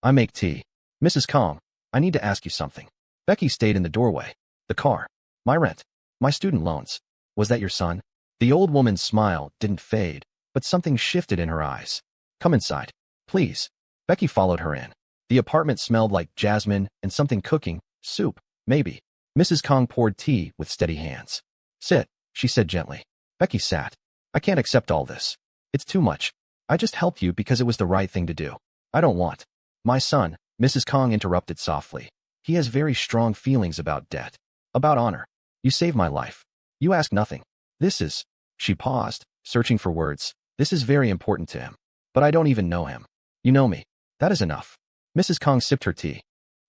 I make tea. Mrs. Kang, I need to ask you something. Becky stayed in the doorway. The car. My rent. My student loans. Was that your son? The old woman's smile didn't fade, but something shifted in her eyes. Come inside, please. Becky followed her in. The apartment smelled like jasmine and something cooking, soup, maybe. Mrs. Kang poured tea with steady hands. Sit, she said gently. Becky sat. I can't accept all this. It's too much. I just helped you because it was the right thing to do. I don't want. My son, Mrs. Kang interrupted softly. He has very strong feelings about debt. About honor. You saved my life. You ask nothing. This is. She paused, searching for words. This is very important to him. But I don't even know him. You know me. That is enough. Mrs. Kang sipped her tea.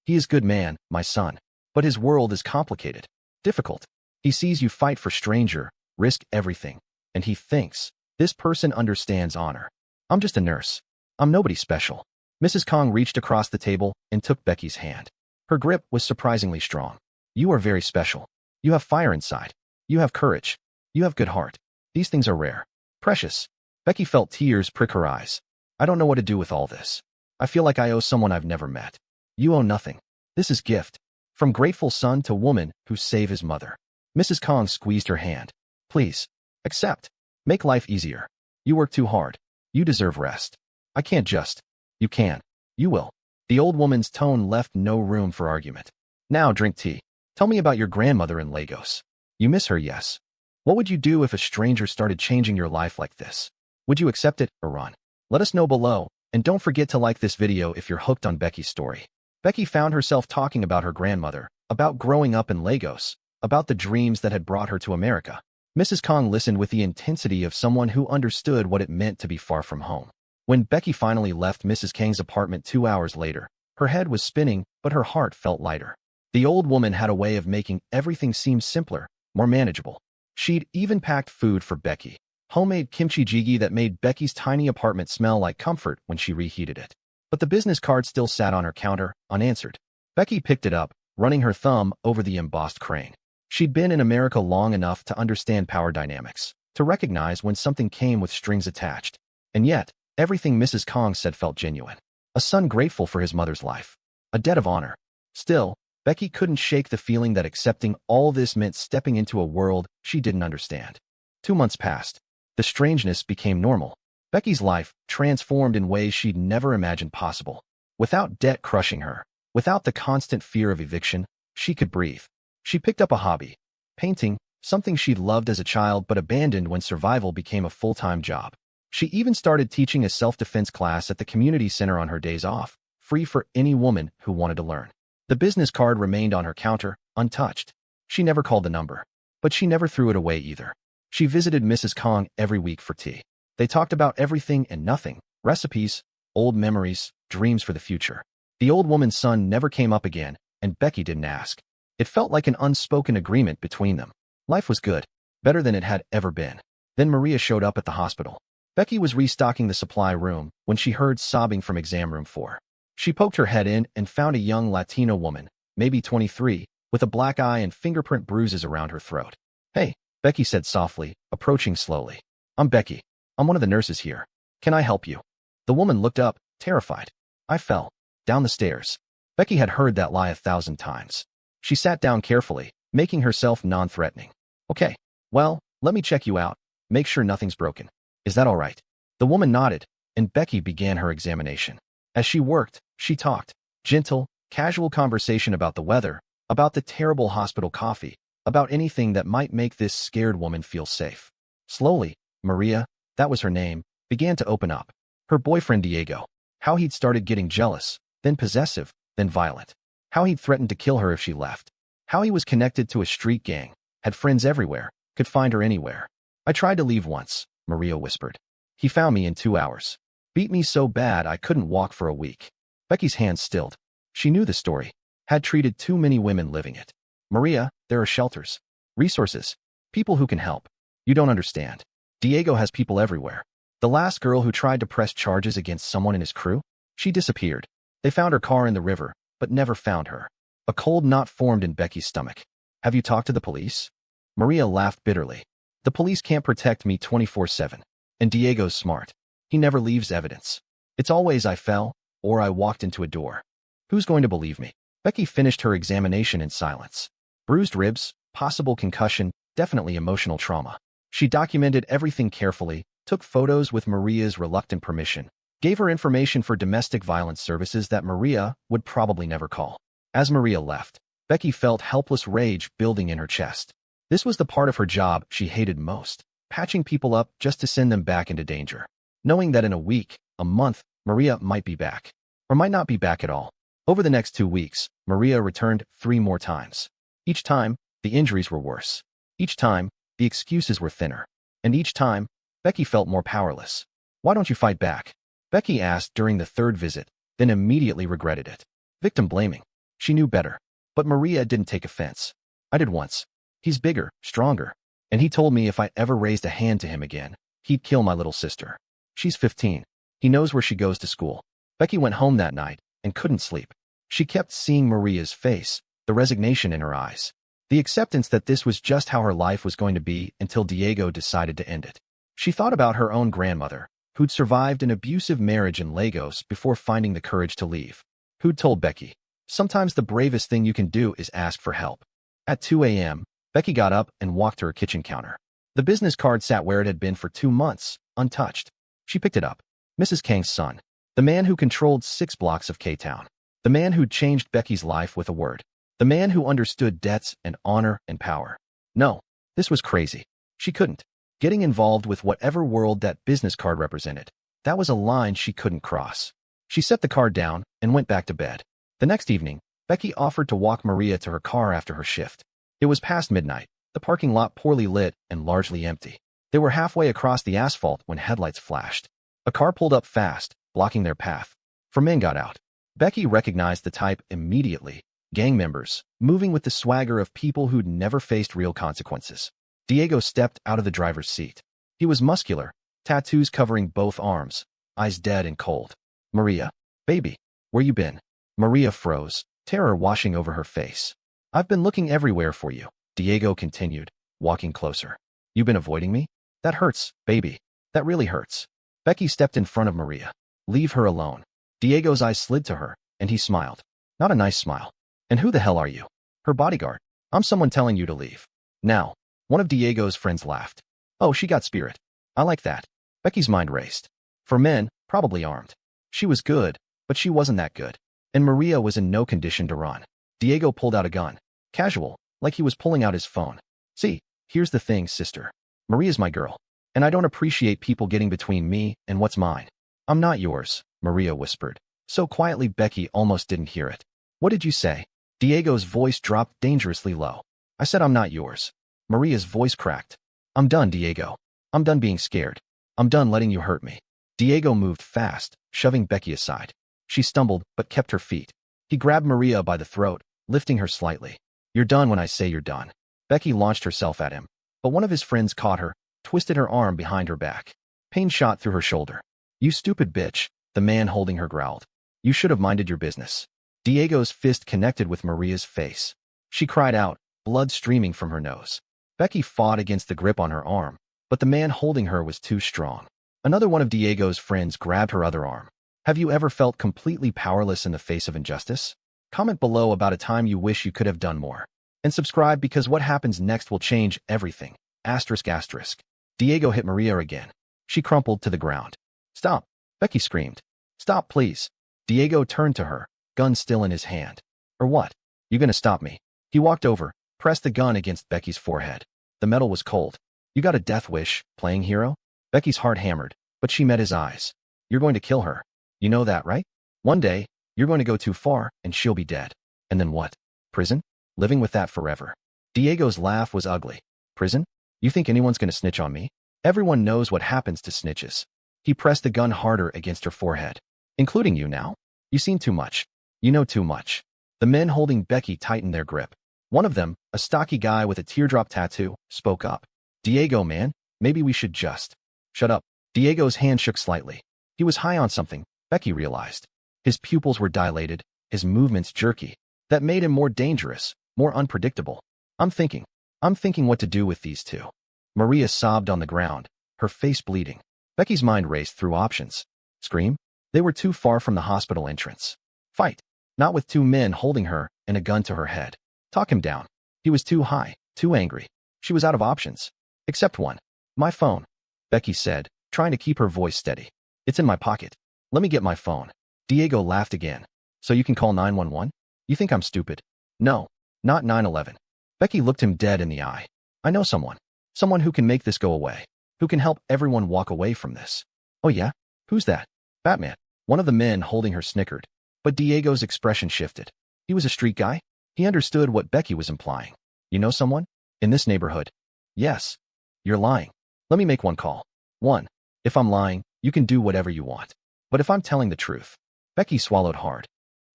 He is a good man, my son. But his world is complicated. Difficult. He sees you fight for stranger, risk everything. And he thinks, this person understands honor. I'm just a nurse. I'm nobody special. Mrs. Kang reached across the table and took Becky's hand. Her grip was surprisingly strong. You are very special. You have fire inside. You have courage. You have good heart. These things are rare. Precious. Becky felt tears prick her eyes. I don't know what to do with all this. I feel like I owe someone I've never met. You owe nothing. This is gift. From grateful son to woman who saved his mother. Mrs. Kang squeezed her hand. Please. Accept. Make life easier. You work too hard. You deserve rest. I can't just. You can. You will. The old woman's tone left no room for argument. Now drink tea. Tell me about your grandmother in Lagos. You miss her, yes. What would you do if a stranger started changing your life like this? Would you accept it or run? Let us know below, and don't forget to like this video if you're hooked on Becky's story. Becky found herself talking about her grandmother, about growing up in Lagos, about the dreams that had brought her to America. Mrs. Kang listened with the intensity of someone who understood what it meant to be far from home. When Becky finally left Mrs. Kang's apartment 2 hours later, her head was spinning, but her heart felt lighter. The old woman had a way of making everything seem simpler, more manageable. She'd even packed food for Becky. Homemade kimchi jjigae that made Becky's tiny apartment smell like comfort when she reheated it. But the business card still sat on her counter, unanswered. Becky picked it up, running her thumb over the embossed crane. She'd been in America long enough to understand power dynamics, to recognize when something came with strings attached. And yet, everything Mrs. Kang said felt genuine. A son grateful for his mother's life. A debt of honor. Still, Becky couldn't shake the feeling that accepting all this meant stepping into a world she didn't understand. 2 months passed. The strangeness became normal. Becky's life transformed in ways she'd never imagined possible. Without debt crushing her, without the constant fear of eviction, she could breathe. She picked up a hobby. Painting, something she'd loved as a child but abandoned when survival became a full-time job. She even started teaching a self-defense class at the community center on her days off, free for any woman who wanted to learn. The business card remained on her counter, untouched. She never called the number. But she never threw it away either. She visited Mrs. Kang every week for tea. They talked about everything and nothing, recipes, old memories, dreams for the future. The old woman's son never came up again, and Becky didn't ask. It felt like an unspoken agreement between them. Life was good, better than it had ever been. Then Maria showed up at the hospital. Becky was restocking the supply room when she heard sobbing from exam room 4. She poked her head in and found a young Latino woman, maybe 23, with a black eye and fingerprint bruises around her throat. Hey, Becky said softly, approaching slowly. I'm Becky. I'm one of the nurses here. Can I help you? The woman looked up, terrified. I fell. Down the stairs. Becky had heard that lie 1,000 times. She sat down carefully, making herself non-threatening. Okay, well, let me check you out. Make sure nothing's broken. Is that all right? The woman nodded, and Becky began her examination. As she worked, she talked. Gentle, casual conversation about the weather, about the terrible hospital coffee, about anything that might make this scared woman feel safe. Slowly, Maria, that was her name, began to open up. Her boyfriend Diego. How he'd started getting jealous, then possessive, then violent. How he'd threatened to kill her if she left. How he was connected to a street gang, had friends everywhere, could find her anywhere. I tried to leave once, Maria whispered. He found me in 2 hours. Beat me so bad I couldn't walk for a week. Becky's hands stilled. She knew the story. Had treated too many women living it. Maria, there are shelters. Resources. People who can help. You don't understand. Diego has people everywhere. The last girl who tried to press charges against someone in his crew? She disappeared. They found her car in the river, but never found her. A cold knot formed in Becky's stomach. Have you talked to the police? Maria laughed bitterly. The police can't protect me 24/7. And Diego's smart. He never leaves evidence. It's always I fell, or I walked into a door. Who's going to believe me? Becky finished her examination in silence. Bruised ribs, possible concussion, definitely emotional trauma. She documented everything carefully, took photos with Maria's reluctant permission, gave her information for domestic violence services that Maria would probably never call. As Maria left, Becky felt helpless rage building in her chest. This was the part of her job she hated most, patching people up just to send them back into danger. Knowing that in a week, a month, Maria might be back, or might not be back at all. Over the next 2 weeks, Maria returned 3 more times. Each time, the injuries were worse. Each time, the excuses were thinner. And each time, Becky felt more powerless. Why don't you fight back? Becky asked during the 3rd visit, then immediately regretted it. Victim blaming. She knew better. But Maria didn't take offense. I did once. He's bigger, stronger. And he told me if I ever raised a hand to him again, he'd kill my little sister. She's 15. He knows where she goes to school. Becky went home that night and couldn't sleep. She kept seeing Maria's face, the resignation in her eyes, the acceptance that this was just how her life was going to be until Diego decided to end it. She thought about her own grandmother, who'd survived an abusive marriage in Lagos before finding the courage to leave, who'd told Becky, sometimes the bravest thing you can do is ask for help. At 2 a.m., Becky got up and walked to her kitchen counter. The business card sat where it had been for 2 months, untouched. She picked it up. Mrs. Kang's son, the man who controlled 6 blocks of K-Town, the man who'd changed Becky's life with a word, the man who understood debts and honor and power. No, this was crazy. She couldn't. Getting involved with whatever world that business card represented, that was a line she couldn't cross. She set the card down and went back to bed. The next evening, Becky offered to walk Maria to her car after her shift. It was past midnight, the parking lot poorly lit and largely empty. They were halfway across the asphalt when headlights flashed. A car pulled up fast, blocking their path. 4 men got out. Becky recognized the type immediately. Gang members, moving with the swagger of people who'd never faced real consequences. Diego stepped out of the driver's seat. He was muscular, tattoos covering both arms, eyes dead and cold. Maria, baby, where you been? Maria froze, terror washing over her face. I've been looking everywhere for you, Diego continued, walking closer. You've been avoiding me? That hurts, baby. That really hurts. Becky stepped in front of Maria. Leave her alone. Diego's eyes slid to her, and he smiled. Not a nice smile. And who the hell are you? Her bodyguard. I'm someone telling you to leave. Now. One of Diego's friends laughed. Oh, she got spirit. I like that. Becky's mind raced. 4 men, probably armed. She was good, but she wasn't that good. And Maria was in no condition to run. Diego pulled out a gun. Casual, like he was pulling out his phone. See, here's the thing, sister. Maria's my girl. And I don't appreciate people getting between me and what's mine. I'm not yours, Maria whispered. So quietly Becky almost didn't hear it. What did you say? Diego's voice dropped dangerously low. I said I'm not yours. Maria's voice cracked. I'm done, Diego. I'm done being scared. I'm done letting you hurt me. Diego moved fast, shoving Becky aside. She stumbled, but kept her feet. He grabbed Maria by the throat, lifting her slightly. You're done when I say you're done. Becky launched herself at him, but one of his friends caught her, twisted her arm behind her back. Pain shot through her shoulder. You stupid bitch, the man holding her growled. You should have minded your business. Diego's fist connected with Maria's face. She cried out, blood streaming from her nose. Becky fought against the grip on her arm, but the man holding her was too strong. Another one of Diego's friends grabbed her other arm. Have you ever felt completely powerless in the face of injustice? Comment below about a time you wish you could have done more. And subscribe because what happens next will change everything. Asterisk asterisk. Diego hit Maria again. She crumpled to the ground. Stop, Becky screamed. Stop, please. Diego turned to her, gun still in his hand. Or what? You gonna stop me? He walked over, pressed the gun against Becky's forehead. The metal was cold. You got a death wish, playing hero? Becky's heart hammered, but she met his eyes. You're going to kill her. You know that, right? One day, you're going to go too far, and she'll be dead. And then what? Prison? Living with that forever. Diego's laugh was ugly. Prison? You think anyone's going to snitch on me? Everyone knows what happens to snitches. He pressed the gun harder against her forehead. Including you now? You seen too much. You know too much. The men holding Becky tightened their grip. One of them, a stocky guy with a teardrop tattoo, spoke up. Diego, man, maybe we should just... Shut up. Diego's hand shook slightly. He was high on something, Becky realized. His pupils were dilated, his movements jerky. That made him more dangerous, more unpredictable. I'm thinking what to do with these two. Maria sobbed on the ground, her face bleeding. Becky's mind raced through options. Scream? They were too far from the hospital entrance. Fight. Not with two men holding her and a gun to her head. Talk him down. He was too high, too angry. She was out of options. Except one. My phone, Becky said, trying to keep her voice steady. It's in my pocket. Let me get my phone. Diego laughed again. So you can call 911? You think I'm stupid? No, not 911. Becky looked him dead in the eye. I know someone. Someone who can make this go away. Who can help everyone walk away from this. Oh yeah? Who's that? Batman. One of the men holding her snickered. But Diego's expression shifted. He was a street guy? He understood what Becky was implying. You know someone? In this neighborhood? Yes. You're lying. Let me make one call. 1. If I'm lying, you can do whatever you want. But if I'm telling the truth... Becky swallowed hard.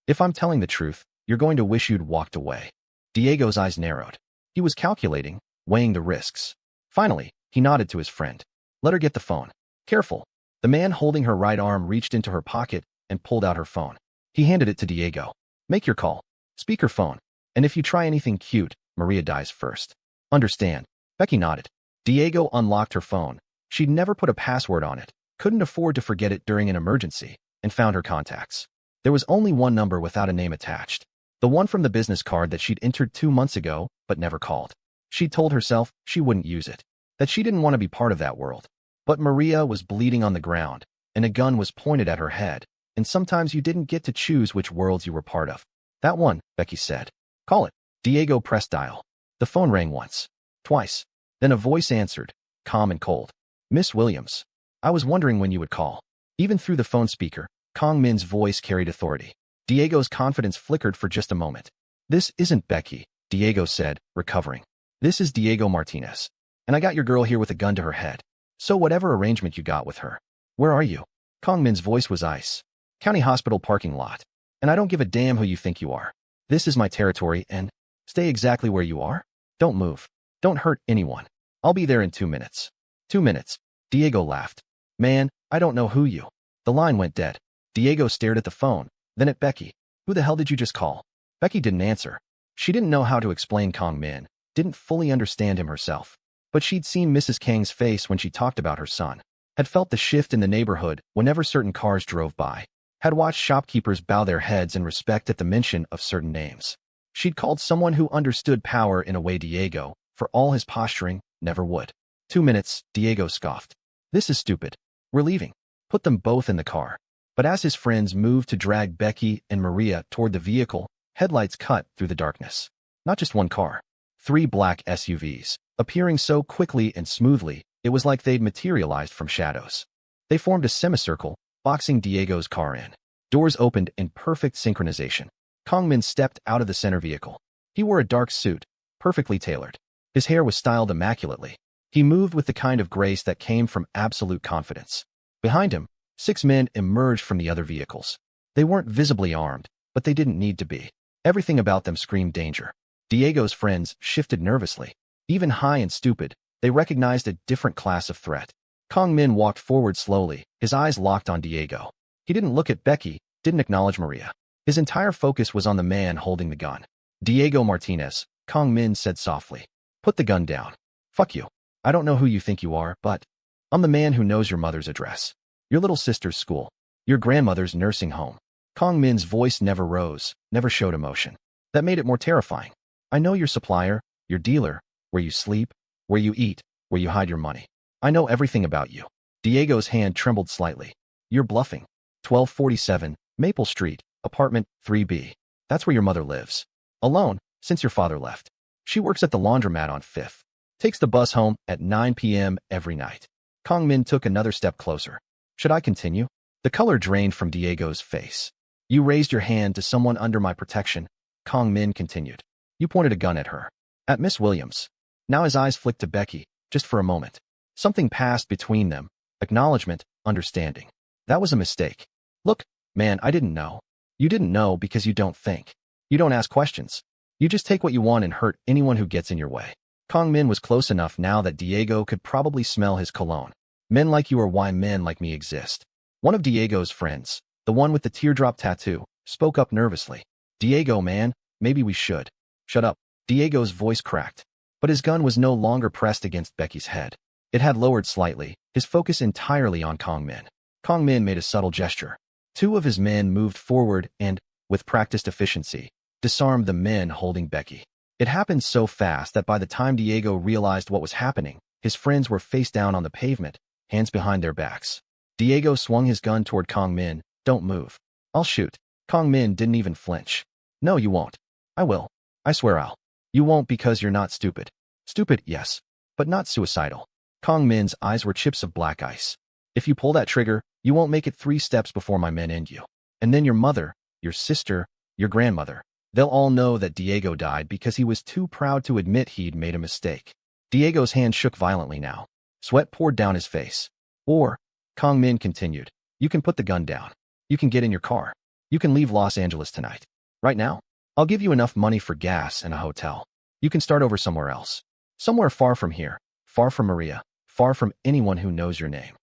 If I'm telling the truth, you're going to wish you'd walked away. Diego's eyes narrowed. He was calculating, weighing the risks. Finally, he nodded to his friend. Let her get the phone. Careful. The man holding her right arm reached into her pocket and pulled out her phone. He handed it to Diego. Make your call. Speakerphone. And if you try anything cute, Maria dies first. Understand. Becky nodded. Diego unlocked her phone. She'd never put a password on it, couldn't afford to forget it during an emergency, and found her contacts. There was only one number without a name attached. The one from the business card that she'd entered 2 months ago, but never called. She'd told herself she wouldn't use it, that she didn't want to be part of that world. But Maria was bleeding on the ground, and a gun was pointed at her head, and sometimes you didn't get to choose which worlds you were part of. That one, Becky said. Call it. Diego pressed dial. The phone rang once. Twice. Then a voice answered, calm and cold. Miss Williams. I was wondering when you would call. Even through the phone speaker, Kang Min's voice carried authority. Diego's confidence flickered for just a moment. This isn't Becky, Diego said, recovering. This is Diego Martinez. And I got your girl here with a gun to her head. So whatever arrangement you got with her. Where are you? Kang Min's voice was ice. County Hospital parking lot. And I don't give a damn who you think you are. This is my territory and... Stay exactly where you are. Don't move. Don't hurt anyone. I'll be there in 2 minutes. 2 minutes. Diego laughed. Man, I don't know who you... The line went dead. Diego stared at the phone, then at Becky. Who the hell did you just call? Becky didn't answer. She didn't know how to explain Kang Min, didn't fully understand him herself. But she'd seen Mrs. Kang's face when she talked about her son, had felt the shift in the neighborhood whenever certain cars drove by, had watched shopkeepers bow their heads in respect at the mention of certain names. She'd called someone who understood power in a way Diego, for all his posturing, never would. 2 minutes, Diego scoffed. This is stupid. We're leaving. Put them both in the car. But as his friends moved to drag Becky and Maria toward the vehicle, headlights cut through the darkness. Not just one car. 3 black SUVs, appearing so quickly and smoothly, it was like they'd materialized from shadows. They formed a semicircle, boxing Diego's car in. Doors opened in perfect synchronization. Kang Min stepped out of the center vehicle. He wore a dark suit, perfectly tailored. His hair was styled immaculately. He moved with the kind of grace that came from absolute confidence. Behind him, 6 men emerged from the other vehicles. They weren't visibly armed, but they didn't need to be. Everything about them screamed danger. Diego's friends shifted nervously. Even high and stupid, they recognized a different class of threat. Kang Min walked forward slowly, his eyes locked on Diego. He didn't look at Becky, didn't acknowledge Maria. His entire focus was on the man holding the gun. Diego Martinez, Kang Min said softly. Put the gun down. Fuck you. I don't know who you think you are, but I'm the man who knows your mother's address. Your little sister's school. Your grandmother's nursing home. Kang Min's voice never rose, never showed emotion. That made it more terrifying. I know your supplier, your dealer, where you sleep, where you eat, where you hide your money. I know everything about you. Diego's hand trembled slightly. You're bluffing. 1247, Maple Street, apartment 3B. That's where your mother lives. Alone, since your father left. She works at the laundromat on 5th. Takes the bus home at 9 p.m. every night. Kang Min took another step closer. Should I continue? The color drained from Diego's face. You raised your hand to someone under my protection, Kang Min continued. You pointed a gun at her. At Miss Williams. Now his eyes flicked to Becky, just for a moment. Something passed between them. Acknowledgement, understanding. That was a mistake. Look, man, I didn't know. You didn't know because you don't think. You don't ask questions. You just take what you want and hurt anyone who gets in your way. Kang Min was close enough now that Diego could probably smell his cologne. Men like you are why men like me exist. One of Diego's friends, the one with the teardrop tattoo, spoke up nervously. Diego, man, maybe we should. Shut up. Diego's voice cracked. But his gun was no longer pressed against Becky's head. It had lowered slightly, his focus entirely on Kang Min. Kang Min made a subtle gesture. Two of his men moved forward and, with practiced efficiency, disarmed the men holding Becky. It happened so fast that by the time Diego realized what was happening, his friends were face down on the pavement, hands behind their backs. Diego swung his gun toward Kang Min. Don't move. I'll shoot. Kang Min didn't even flinch. No, you won't. I will. I swear I'll. You won't because you're not stupid. Stupid, yes, but not suicidal. Kang Min's eyes were chips of black ice. If you pull that trigger, you won't make it 3 steps before my men end you. And then your mother, your sister, your grandmother, they'll all know that Diego died because he was too proud to admit he'd made a mistake. Diego's hand shook violently now. Sweat poured down his face. Or, Kang Min continued, you can put the gun down. You can get in your car. You can leave Los Angeles tonight. Right now, I'll give you enough money for gas and a hotel. You can start over somewhere else. Somewhere far from here, far from Maria, far from anyone who knows your name.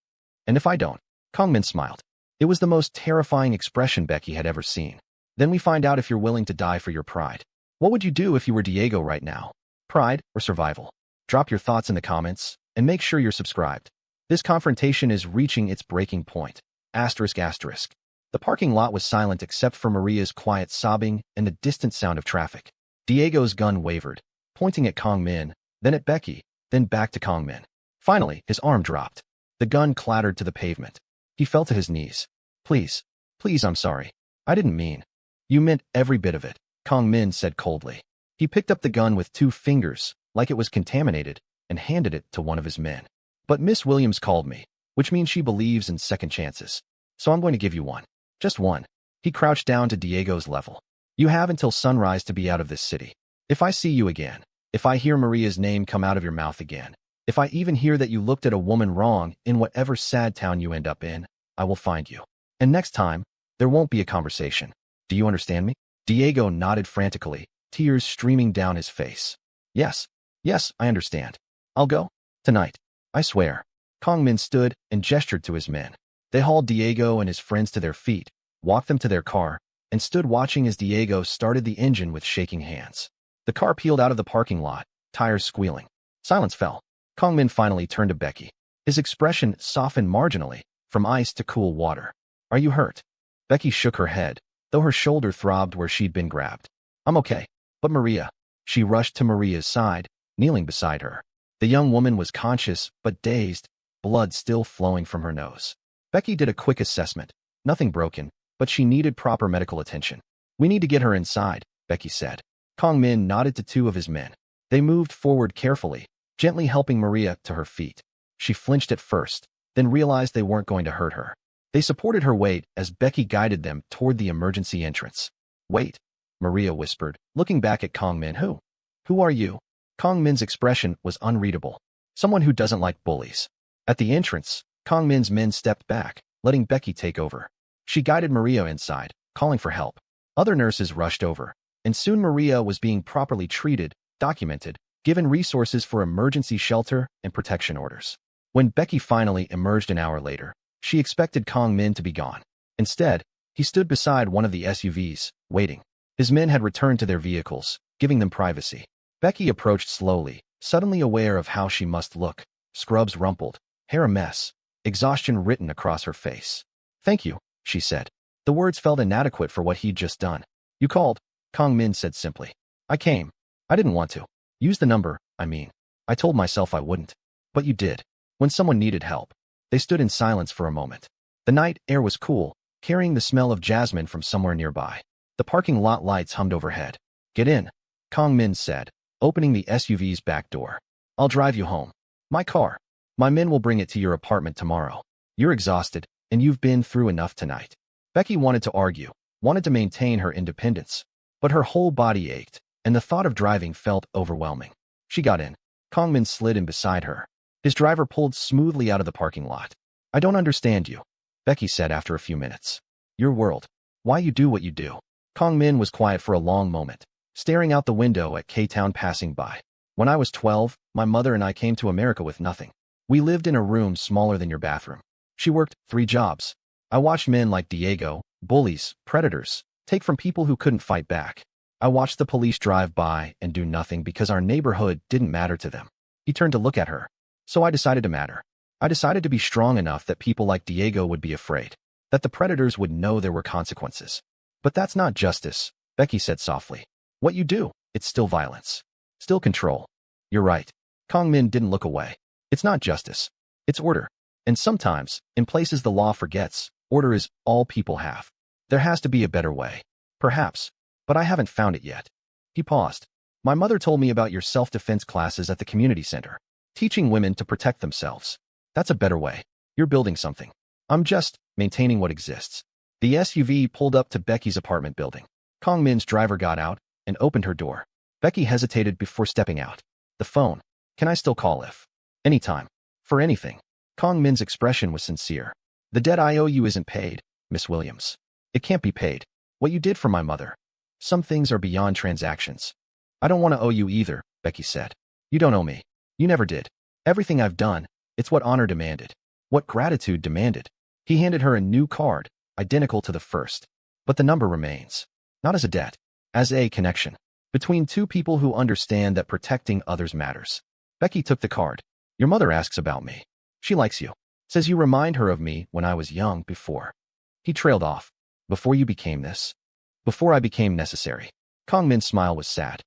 And if I don't, Kang Min smiled. It was the most terrifying expression Becky had ever seen. Then we find out if you're willing to die for your pride. What would you do if you were Diego right now? Pride or survival? Drop your thoughts in the comments, and make sure you're subscribed. This confrontation is reaching its breaking point. Asterisk asterisk. The parking lot was silent except for Maria's quiet sobbing and the distant sound of traffic. Diego's gun wavered, pointing at Kang Min, then at Becky, then back to Kang Min. Finally, his arm dropped. The gun clattered to the pavement. He fell to his knees. Please, please, I'm sorry. I didn't mean. You meant every bit of it, Kang Min said coldly. He picked up the gun with 2 fingers, like it was contaminated, and handed it to one of his men. But Miss Williams called me, which means she believes in second chances. So I'm going to give you one. Just one. He crouched down to Diego's level. You have until sunrise to be out of this city. If I see you again, if I hear Maria's name come out of your mouth again, if I even hear that you looked at a woman wrong in whatever sad town you end up in, I will find you. And next time, there won't be a conversation. Do you understand me? Diego nodded frantically, tears streaming down his face. Yes, I understand. I'll go. Tonight. I swear. Kang Min stood and gestured to his men. They hauled Diego and his friends to their feet, walked them to their car, and stood watching as Diego started the engine with shaking hands. The car peeled out of the parking lot, tires squealing. Silence fell. Kang Min finally turned to Becky. His expression softened marginally, from ice to cool water. Are you hurt? Becky shook her head, though her shoulder throbbed where she'd been grabbed. I'm okay. But Maria. She rushed to Maria's side, kneeling beside her. The young woman was conscious, but dazed, blood still flowing from her nose. Becky did a quick assessment. Nothing broken, but she needed proper medical attention. We need to get her inside, Becky said. Kang Min nodded to 2 of his men. They moved forward carefully, gently helping Maria to her feet. She flinched at first, then realized they weren't going to hurt her. They supported her weight as Becky guided them toward the emergency entrance. Wait, Maria whispered, looking back at Kang Min. Who are you? Kang Min's expression was unreadable. Someone who doesn't like bullies. At the entrance, Kang Min's men stepped back, letting Becky take over. She guided Maria inside, calling for help. Other nurses rushed over, and soon Maria was being properly treated, documented, given resources for emergency shelter and protection orders. When Becky finally emerged an hour later, she expected Kang Min to be gone. Instead, he stood beside one of the SUVs, waiting. His men had returned to their vehicles, giving them privacy. Becky approached slowly, suddenly aware of how she must look. Scrubs rumpled, hair a mess, exhaustion written across her face. Thank you, she said. The words felt inadequate for what he'd just done. You called, Kang Min said simply. I came. I didn't want to. Use the number, I mean. I told myself I wouldn't. But you did. When someone needed help. They stood in silence for a moment. The night air was cool, carrying the smell of jasmine from somewhere nearby. The parking lot lights hummed overhead. Get in, Kang Min said, opening the SUV's back door. I'll drive you home. My car. My men will bring it to your apartment tomorrow. You're exhausted, and you've been through enough tonight. Becky wanted to argue, wanted to maintain her independence, but her whole body ached, and the thought of driving felt overwhelming. She got in. Kang Min slid in beside her. His driver pulled smoothly out of the parking lot. I don't understand you, Becky said after a few minutes. Your world. Why you do what you do. Kang Min was quiet for a long moment, staring out the window at K-Town passing by. When I was 12, my mother and I came to America with nothing. We lived in a room smaller than your bathroom. She worked 3 jobs. I watched men like Diego, bullies, predators, take from people who couldn't fight back. I watched the police drive by and do nothing because our neighborhood didn't matter to them. He turned to look at her. So I decided to matter. I decided to be strong enough that people like Diego would be afraid, that the predators would know there were consequences. But that's not justice, Becky said softly. What you do, it's still violence. Still control. You're right. Kang Min didn't look away. It's not justice. It's order. And sometimes, in places the law forgets, order is all people have. There has to be a better way. Perhaps. But I haven't found it yet. He paused. My mother told me about your self-defense classes at the community center. Teaching women to protect themselves. That's a better way. You're building something. I'm just maintaining what exists. The SUV pulled up to Becky's apartment building. Kang Min's driver got out and opened her door. Becky hesitated before stepping out. The phone. Can I still call if? Anytime. For anything. Kang Min's expression was sincere. The debt I owe you isn't paid, Miss Williams. It can't be paid. What you did for my mother. Some things are beyond transactions. I don't want to owe you either, Becky said. You don't owe me. You never did. Everything I've done, it's what honor demanded. What gratitude demanded. He handed her a new card, identical to the first. But the number remains. Not as a debt. As a connection. Between 2 people who understand that protecting others matters. Becky took the card. Your mother asks about me. She likes you. Says you remind her of me when I was young before. He trailed off. Before you became this. Before I became necessary. Kang Min's smile was sad.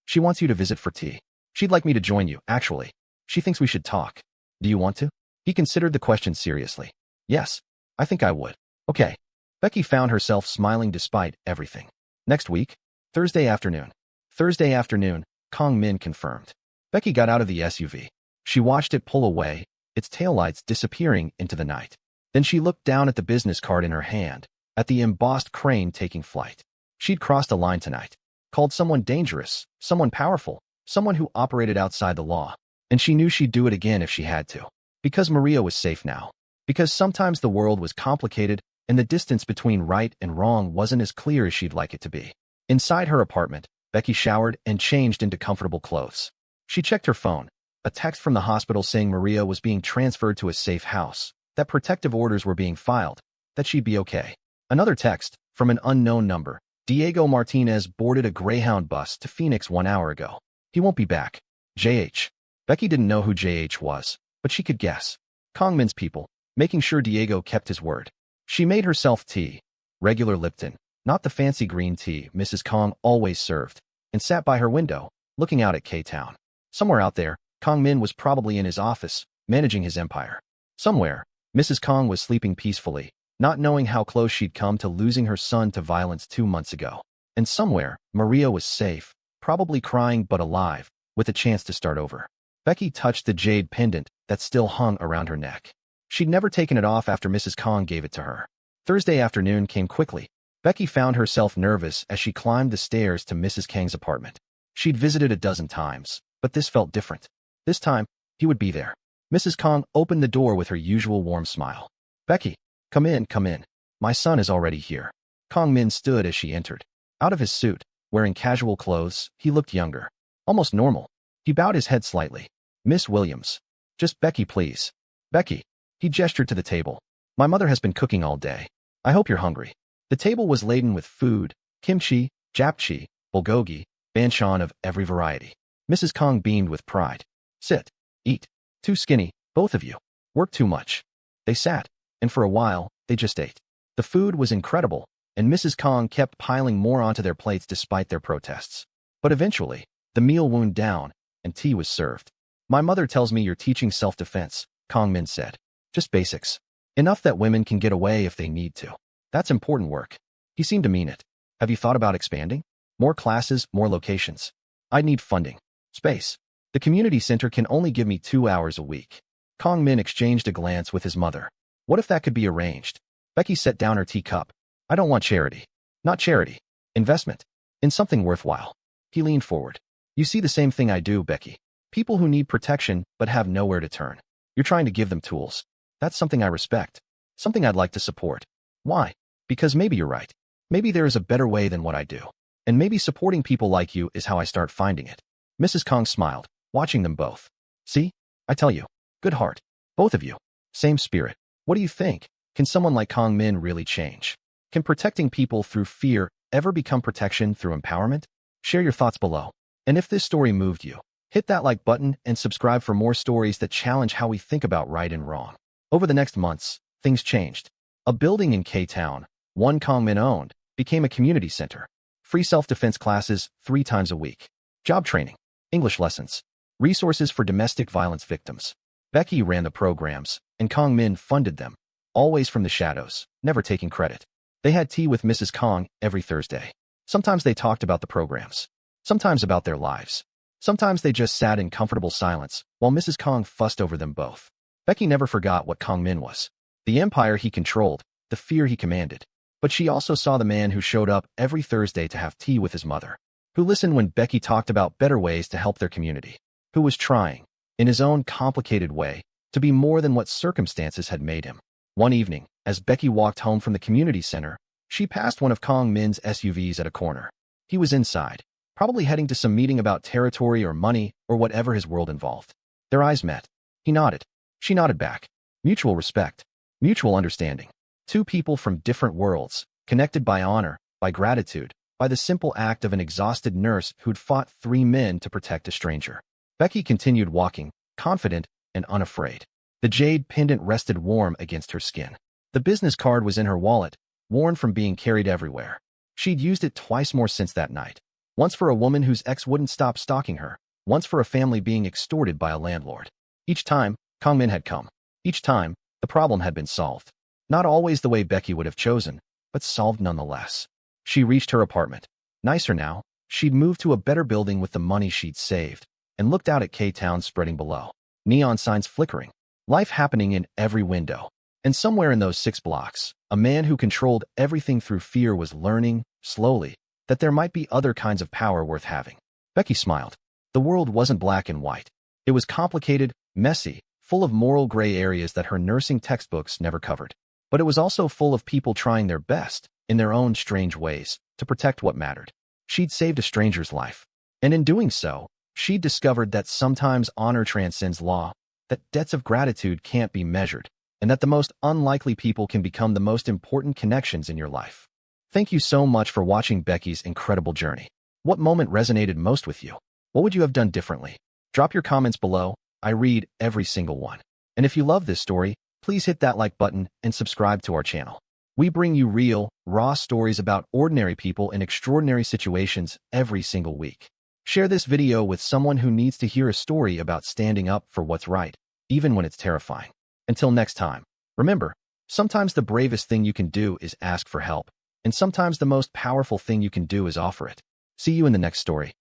She wants you to visit for tea. She'd like me to join you, actually. She thinks we should talk. Do you want to? He considered the question seriously. Yes, I think I would. Okay. Becky found herself smiling despite everything. Next week, Thursday afternoon. Thursday afternoon, Kang Min confirmed. Becky got out of the SUV. She watched it pull away, its taillights disappearing into the night. Then she looked down at the business card in her hand, at the embossed crane taking flight. She'd crossed a line tonight. Called someone dangerous, someone powerful, someone who operated outside the law. And she knew she'd do it again if she had to. Because Maria was safe now. Because sometimes the world was complicated and the distance between right and wrong wasn't as clear as she'd like it to be. Inside her apartment, Becky showered and changed into comfortable clothes. She checked her phone. A text from the hospital saying Maria was being transferred to a safe house, that protective orders were being filed, that she'd be okay. Another text, from an unknown number. Diego Martinez boarded a Greyhound bus to Phoenix 1 hour ago. He won't be back. JH. Becky didn't know who JH was, but she could guess. Kang Min's people, making sure Diego kept his word. She made herself tea. Regular Lipton, not the fancy green tea Mrs. Kang always served, and sat by her window, looking out at K-Town. Somewhere out there, Kang Min was probably in his office, managing his empire. Somewhere, Mrs. Kang was sleeping peacefully, not knowing how close she'd come to losing her son to violence 2 months ago. And somewhere, Maria was safe, probably crying but alive, with a chance to start over. Becky touched the jade pendant that still hung around her neck. She'd never taken it off after Mrs. Kang gave it to her. Thursday afternoon came quickly. Becky found herself nervous as she climbed the stairs to Mrs. Kang's apartment. She'd visited a dozen times, but this felt different. This time, he would be there. Mrs. Kang opened the door with her usual warm smile. Becky, come in, come in. My son is already here. Kang Min stood as she entered. Out of his suit, wearing casual clothes, he looked younger. Almost normal. He bowed his head slightly. Miss Williams. Just Becky, please. Becky. He gestured to the table. My mother has been cooking all day. I hope you're hungry. The table was laden with food, kimchi, japchae, bulgogi, banchan of every variety. Mrs. Kang beamed with pride. Sit. Eat. Too skinny, both of you. Work too much. They sat, and for a while, they just ate. The food was incredible, and Mrs. Kang kept piling more onto their plates despite their protests. But eventually, the meal wound down, and tea was served. My mother tells me you're teaching self-defense, Kang Min said. Just basics. Enough that women can get away if they need to. That's important work. He seemed to mean it. Have you thought about expanding? More classes, more locations. I need funding. Space. The community center can only give me 2 hours a week. Kang Min exchanged a glance with his mother. What if that could be arranged? Becky set down her teacup. I don't want charity. Not charity. Investment. In something worthwhile. He leaned forward. You see the same thing I do, Becky. People who need protection but have nowhere to turn. You're trying to give them tools. That's something I respect. Something I'd like to support. Why? Because maybe you're right. Maybe there is a better way than what I do. And maybe supporting people like you is how I start finding it. Mrs. Kang smiled, watching them both. See? I tell you. Good heart. Both of you. Same spirit. What do you think? Can someone like Kang Min really change? Can protecting people through fear ever become protection through empowerment? Share your thoughts below. And if this story moved you, hit that like button and subscribe for more stories that challenge how we think about right and wrong. Over the next months, things changed. A building in K-Town, one Kang Min owned, became a community center. Free self-defense classes 3 times a week. Job training, English lessons, resources for domestic violence victims. Becky ran the programs, and Kang Min funded them, always from the shadows, never taking credit. They had tea with Mrs. Kang every Thursday. Sometimes they talked about the programs, sometimes about their lives. Sometimes they just sat in comfortable silence while Mrs. Kang fussed over them both. Becky never forgot what Kang Min was. The empire he controlled, the fear he commanded. But she also saw the man who showed up every Thursday to have tea with his mother, who listened when Becky talked about better ways to help their community, who was trying, in his own complicated way, to be more than what circumstances had made him. One evening, as Becky walked home from the community center, she passed one of Kang Min's SUVs at a corner. He was inside, probably heading to some meeting about territory or money or whatever his world involved. Their eyes met. He nodded. She nodded back. Mutual respect. Mutual understanding. 2 people from different worlds, connected by honor, by gratitude, by the simple act of an exhausted nurse who'd fought 3 men to protect a stranger. Becky continued walking, confident and unafraid. The jade pendant rested warm against her skin. The business card was in her wallet, worn from being carried everywhere. She'd used it twice more since that night. Once for a woman whose ex wouldn't stop stalking her, once for a family being extorted by a landlord. Each time, Kang Min had come. Each time, the problem had been solved. Not always the way Becky would have chosen, but solved nonetheless. She reached her apartment. Nicer now, she'd moved to a better building with the money she'd saved, and looked out at K-Town spreading below. Neon signs flickering. Life happening in every window. And somewhere in those 6 blocks, a man who controlled everything through fear was learning, slowly, that there might be other kinds of power worth having. Becky smiled. The world wasn't black and white. It was complicated, messy, full of moral gray areas that her nursing textbooks never covered. But it was also full of people trying their best, in their own strange ways, to protect what mattered. She'd saved a stranger's life. And in doing so, she'd discovered that sometimes honor transcends law, that debts of gratitude can't be measured, and that the most unlikely people can become the most important connections in your life. Thank you so much for watching Becky's incredible journey. What moment resonated most with you? What would you have done differently? Drop your comments below. I read every single one. And if you love this story, please hit that like button and subscribe to our channel. We bring you real, raw stories about ordinary people in extraordinary situations every single week. Share this video with someone who needs to hear a story about standing up for what's right, even when it's terrifying. Until next time, remember, sometimes the bravest thing you can do is ask for help, and sometimes the most powerful thing you can do is offer it. See you in the next story.